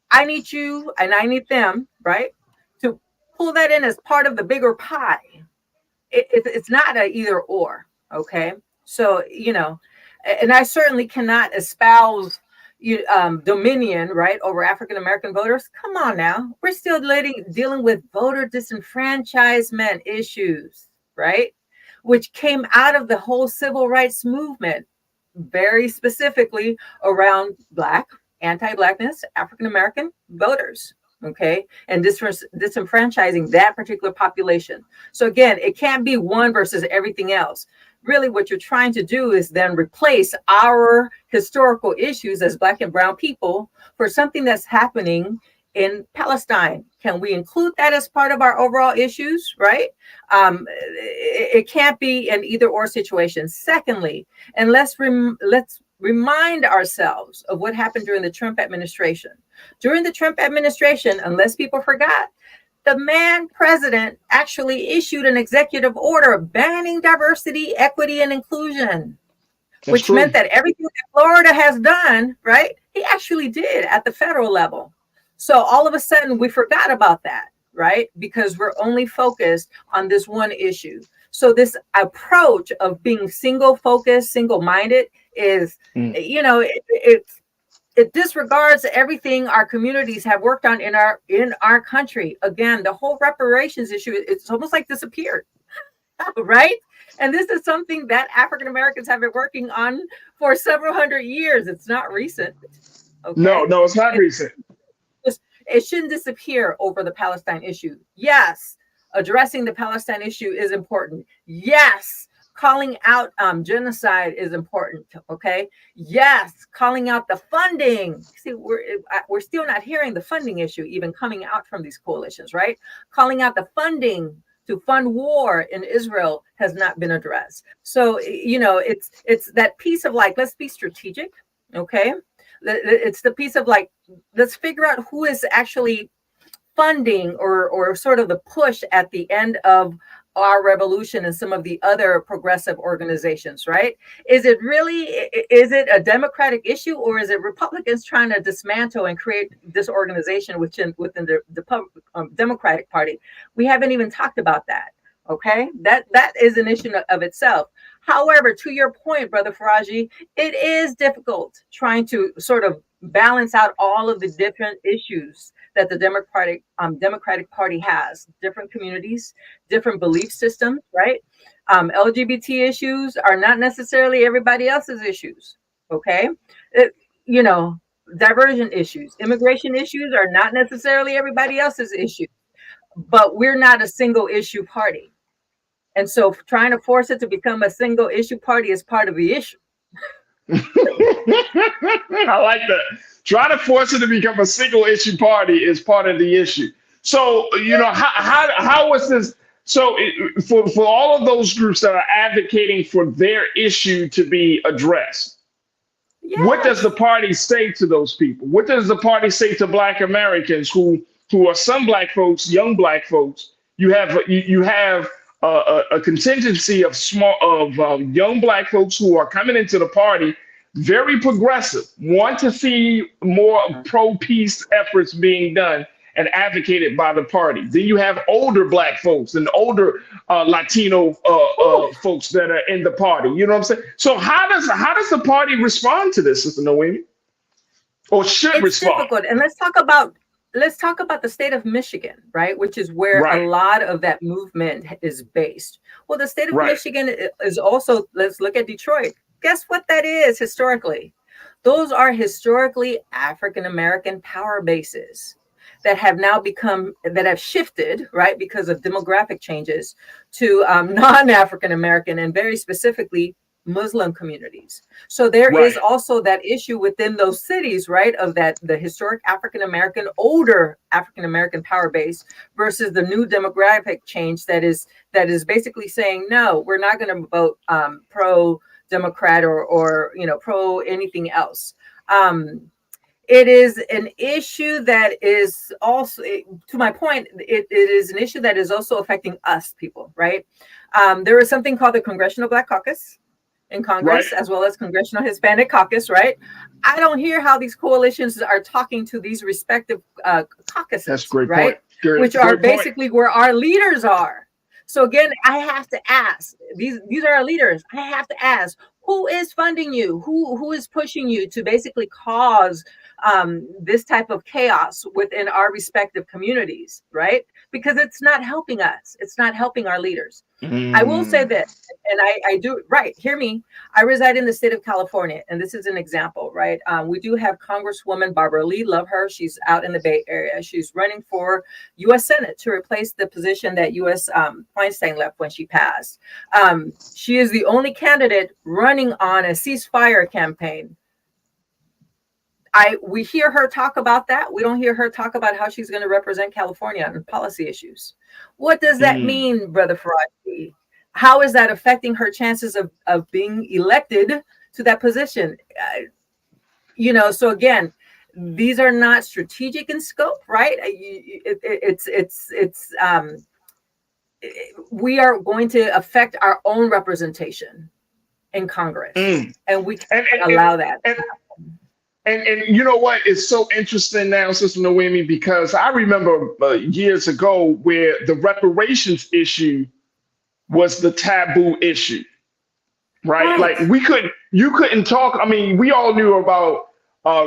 I need you and I need them, right, to pull that in as part of the bigger pie. It's not an either or, okay? So, you know, and I certainly cannot espouse dominion, right, over African-American voters. Come on now. We're still dealing with voter disenfranchisement issues, right, which came out of the whole civil rights movement, very specifically around Black, anti-Blackness, African-American voters, okay, and disenfranchising that particular population. So again, it can't be one versus everything else. Really, what you're trying to do is then replace our historical issues as Black and brown people for something that's happening in Palestine. Can we include that as part of our overall issues, right? It can't be an either or situation. Secondly, and let's remind ourselves of what happened during the Trump administration. During the Trump administration, unless people forgot, the president actually issued an executive order banning diversity, equity, and inclusion, which meant that everything that Florida has done, right, he actually did at the federal level. So all of a sudden we forgot about that, right? Because we're only focused on this one issue. So this approach of being single focused, single minded is, you know, it disregards everything our communities have worked on in our country. Again, the whole reparations issue, it's almost like disappeared, right? And this is something that African Americans have been working on for several hundred years. It's not recent. Okay? No, it's not recent. It shouldn't disappear over the Palestine issue. Yes, addressing the Palestine issue is important. Yes, calling out genocide is important. Okay. Yes, calling out the funding. See, we're still not hearing the funding issue even coming out from these coalitions, right? Calling out the funding to fund war in Israel has not been addressed. So, you know, it's that piece of like, let's be strategic. Okay. It's the piece of like, let's figure out who is actually funding or sort of the push at the end of our revolution and some of the other progressive organizations, right? Is it a Democratic issue, or is it Republicans trying to dismantle and create this organization within the Democratic Party? We haven't even talked about that. Okay, that is an issue of itself. However, to your point, Brother Farajii, it is difficult trying to sort of balance out all of the different issues that the Democratic Party has. Different communities, different belief systems, right? LGBT issues are not necessarily everybody else's issues. Okay, you know, diversion issues, immigration issues are not necessarily everybody else's issues. But we're not a single issue party. And so trying to force it to become a single issue party is part of the issue. I like that. Trying to force it to become a single issue party is part of the issue. So, you know, how is this? So for all of those groups that are advocating for their issue to be addressed, what does the party say to those people? What does the party say to Black Americans who are some Black folks, young Black folks? You have a contingency of young Black folks who are coming into the party, very progressive, want to see more pro-peace efforts being done and advocated by the party. Then you have older Black folks and older Latino folks that are in the party. You know what I'm saying? So how does the party respond to this, Sister Noemi? Or should respond? It's difficult. And let's talk about the state of Michigan, right? Which is where a lot of that movement is based. Well, the state of Michigan is also, let's look at Detroit. Guess what that is historically? Those are historically African-American power bases that have now shifted, right, because of demographic changes to non-African-American and very specifically Muslim communities. So there is also that issue within those cities, right, of the historic African-American, older African-American power base versus the new demographic change that is basically saying, no, we're not going to vote pro-Democrat or you know, pro anything else. It is an issue that is also, to my point, it is an issue that is also affecting us people, right? There is something called the Congressional Black Caucus in Congress, as well as Congressional Hispanic Caucus, right? I don't hear how these coalitions are talking to these respective caucuses. That's a great right? point. Which are basically where our leaders are. So again, I have to ask, these are our leaders. I have to ask, who is funding you? Who is pushing you to basically cause this type of chaos within our respective communities, right? Because it's not helping us. It's not helping our leaders. I will say this, and I do, right, hear me. I reside in the state of California, and this is an example, right? We do have Congresswoman Barbara Lee, love her. She's out in the Bay Area. She's running for U.S. Senate to replace the position that U.S. Feinstein left when she passed. She is the only candidate running on a ceasefire campaign. We hear her talk about that. We don't hear her talk about how she's going to represent California on policy issues. What does that mean, Brother Farajii? How is that affecting her chances of being elected to that position? So again, these are not strategic in scope, right? We are going to affect our own representation in Congress, and we can't allow that. And you know what? It's so interesting now, Sister Noemi, because I remember years ago where the reparations issue was the taboo issue, right? Like you couldn't talk. I mean, we all knew about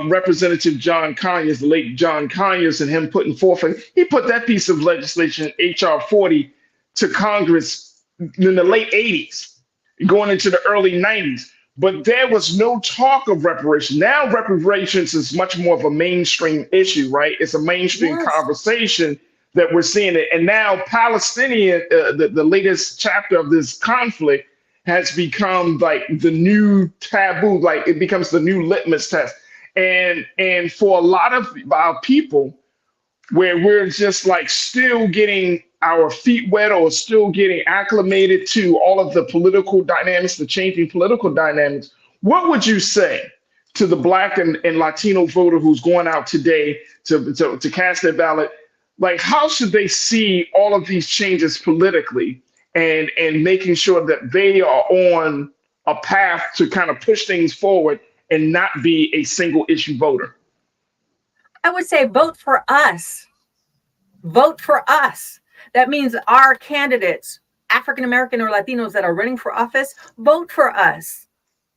Representative John Conyers, the late John Conyers, and him putting forth, he put that piece of legislation, HR 40, to Congress in the late 80s, going into the early 90s. But there was no talk of reparations. Now reparations is much more of a mainstream issue, right? It's a mainstream conversation that we're seeing it. And now Palestinian, the latest chapter of this conflict has become like the new taboo, like it becomes the new litmus test. And for a lot of our people, where we're just like still getting our feet wet or still getting acclimated to all of the political dynamics, the changing political dynamics, what would you say to the Black and Latino voter who's going out today to cast their ballot? Like, how should they see all of these changes politically and making sure that they are on a path to kind of push things forward and not be a single issue voter? I would say vote for us. Vote for us. That means our candidates, African American or Latinos that are running for office, vote for us.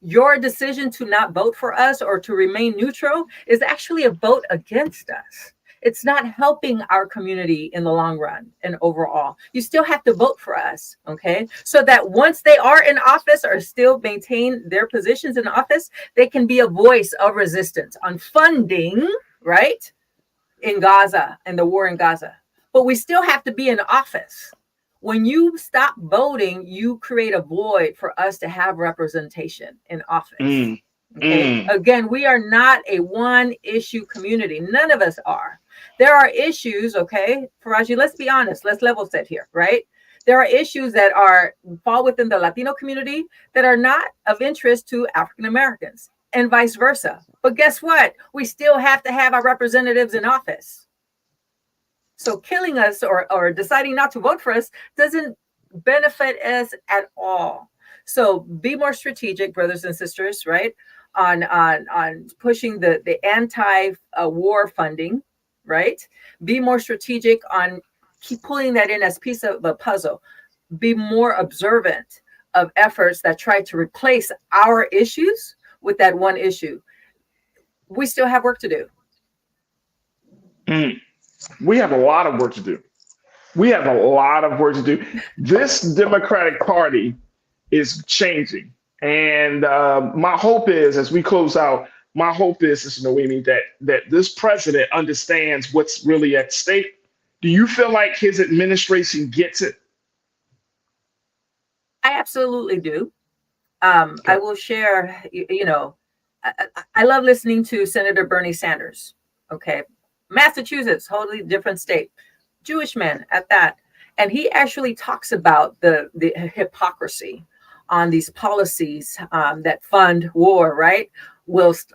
Your decision to not vote for us or to remain neutral is actually a vote against us. It's not helping our community in the long run and overall. You still have to vote for us, okay? So that once they are in office or still maintain their positions in office, they can be a voice of resistance on funding, right? In Gaza and the war in Gaza. But we still have to be in office. When you stop voting, you create a void for us to have representation in office. Okay? Again, we are not a one issue community. None of us are. There are issues, okay? Farajii, let's be honest. Let's level set here, right? There are issues that fall within the Latino community that are not of interest to African Americans and vice versa. But guess what? We still have to have our representatives in office. So killing us or deciding not to vote for us doesn't benefit us at all. So be more strategic, brothers and sisters, right? On pushing the anti-war funding, right? Be more strategic on keep pulling that in as piece of the puzzle. Be more observant of efforts that try to replace our issues with that one issue. We still have work to do. We have a lot of work to do. We have a lot of work to do. This Democratic Party is changing. And my hope is, as we close out, my hope is, Sister Noemi, that this president understands what's really at stake. Do you feel like his administration gets it? I absolutely do. I will share, I love listening to Senator Bernie Sanders. Okay. Massachusetts, totally different state, Jewish man at that. And he actually talks about the hypocrisy on these policies that fund war, right? Whilst,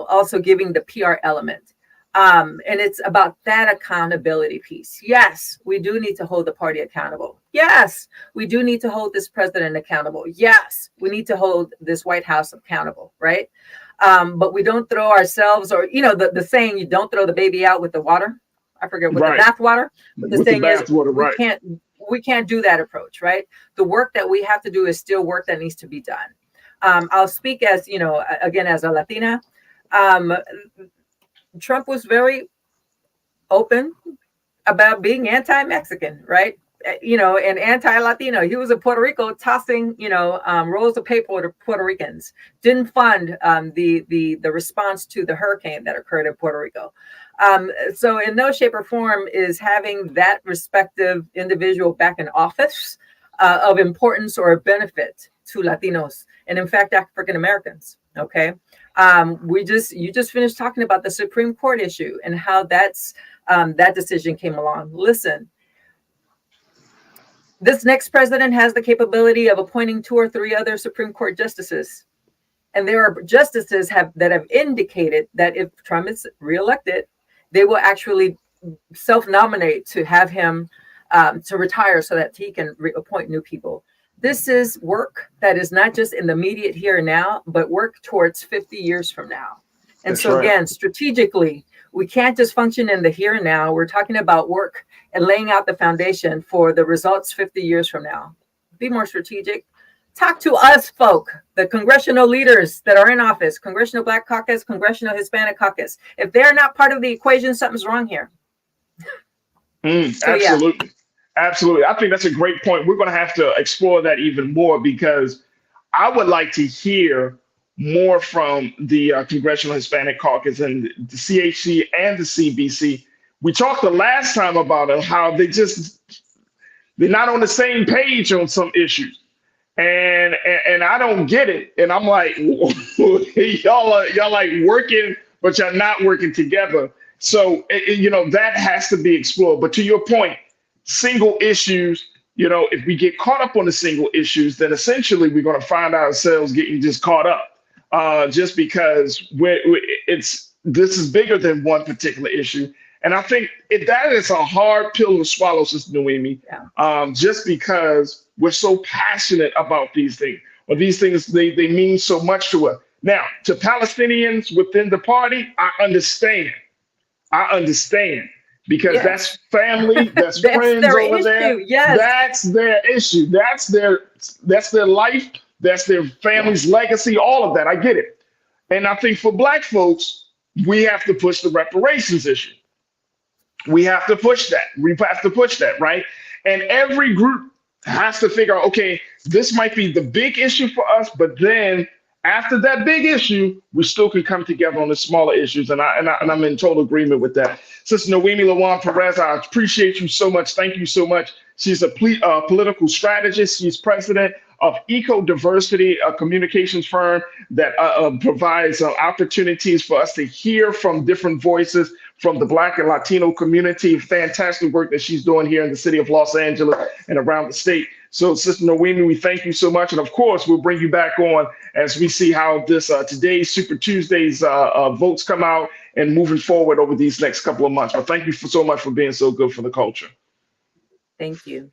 also giving the PR element. And it's about that accountability piece. Yes, we do need to hold the party accountable. Yes, we do need to hold this president accountable. Yes, we need to hold this White House accountable, right? But we don't throw ourselves, or the saying, you don't throw the baby out with the water. I forget what the bath water. But the saying is, we can't do that approach, right? The work that we have to do is still work that needs to be done. I'll speak as again as a Latina. Trump was very open about being anti-Mexican, right? And anti-Latino. He was in Puerto Rico tossing, rolls of paper to Puerto Ricans. Didn't fund the response to the hurricane that occurred in Puerto Rico. So in no shape or form is having that respective individual back in office of importance or a benefit to Latinos, and in fact, African Americans. Okay. You just finished talking about the Supreme Court issue and how that decision came along. Listen, this next president has the capability of appointing 2 or 3 other Supreme Court justices. And there are justices that have indicated that if Trump is reelected, they will actually self-nominate to have him to retire so that he can appoint new people. This is work that is not just in the immediate here and now, but work towards 50 years from now. And That's so right. again, strategically, we can't just function in the here and now. We're talking about work and laying out the foundation for the results 50 years from now. Be more strategic. Talk to us, folk, the congressional leaders that are in office, Congressional Black Caucus, Congressional Hispanic Caucus. If they're not part of the equation, something's wrong here. Absolutely. Absolutely. I think that's a great point. We're going to have to explore that even more, because I would like to hear more from the Congressional Hispanic Caucus and the CHC and the CBC. We talked the last time about how they're not on the same page on some issues. And I don't get it. And I'm like, y'all like working, but y'all not working together. So, that has to be explored. But to your point, single issues, if we get caught up on the single issues, then essentially we're going to find ourselves getting just caught up just because this is bigger than one particular issue. And I think that is a hard pill to swallow, Sister Noemi, just because we're so passionate about these things. Or these things, they mean so much to us. Now, to Palestinians within the party, I understand. Because that's family, that's friends over there. Yes. That's their issue. That's their life. That's their family's legacy. All of that. I get it. And I think for Black folks, we have to push the reparations issue. We have to push that. Right? And every group has to figure out, okay, this might be the big issue for us, but then after that big issue, we still can come together on the smaller issues. And I'm in total agreement with that. Sister Noemi Lawan Perez, I appreciate you so much. Thank you so much. She's a political strategist. She's president of Eco Diversity, a communications firm that provides opportunities for us to hear from different voices from the Black and Latino community. Fantastic work that she's doing here in the city of Los Angeles and around the state. So, Sister Noemi, we thank you so much. And of course, we'll bring you back on as we see how this today's Super Tuesday's votes come out and moving forward over these next couple of months. But thank you so much for being so good for the culture. Thank you.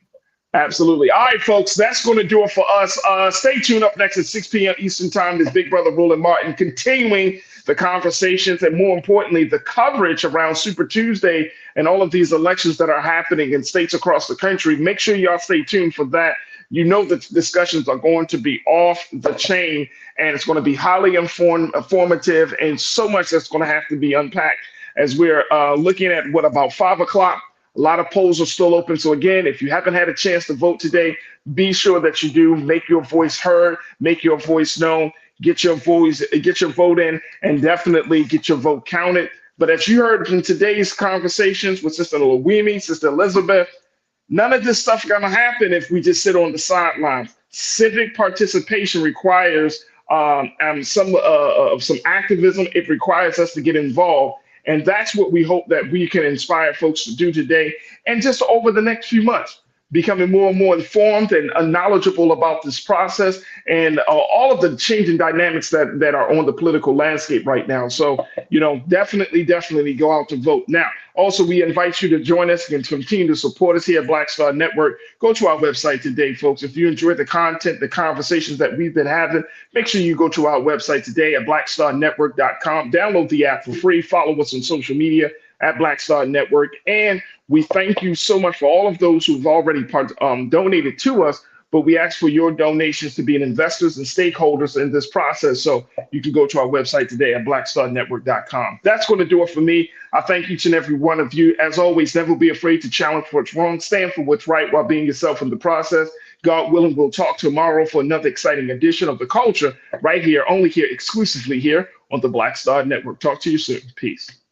Absolutely. All right, folks, that's going to do it for us. Stay tuned. Up next at 6 p.m. Eastern Time is Big Brother Roland Martin continuing the conversations and, more importantly, the coverage around Super Tuesday and all of these elections that are happening in states across the country. Make sure y'all stay tuned for that. You know the discussions are going to be off the chain, and it's going to be highly informative, and so much that's going to have to be unpacked as we're looking at about 5 o'clock. A lot of polls are still open. So again, if you haven't had a chance to vote today, be sure that you do. Make your voice heard, make your voice known, get your vote in, and definitely get your vote counted. But as you heard from today's conversations with Sister Louimi, Sister Elizabeth, none of this stuff gonna happen if we just sit on the sidelines. Civic participation requires some activism. It requires us to get involved. And that's what we hope that we can inspire folks to do today and just over the next few months, becoming more and more informed and knowledgeable about this process and all of the changing dynamics that are on the political landscape right now. So, definitely go out to vote. Now, also, we invite you to join us and continue to support us here at Black Star Network. Go to our website today, folks. If you enjoyed the content, the conversations that we've been having, make sure you go to our website today at blackstarnetwork.com. Download the app for free. Follow us on social media at Black Star Network. And we thank you so much for all of those who've already donated to us. but we ask for your donations to being investors and stakeholders in this process. So you can go to our website today at blackstarnetwork.com. That's going to do it for me. I thank each and every one of you. As always, never be afraid to challenge what's wrong, stand for what's right while being yourself in the process. God willing, we'll talk tomorrow for another exciting edition of The Culture right here, only here, exclusively here on the Black Star Network. Talk to you soon. Peace.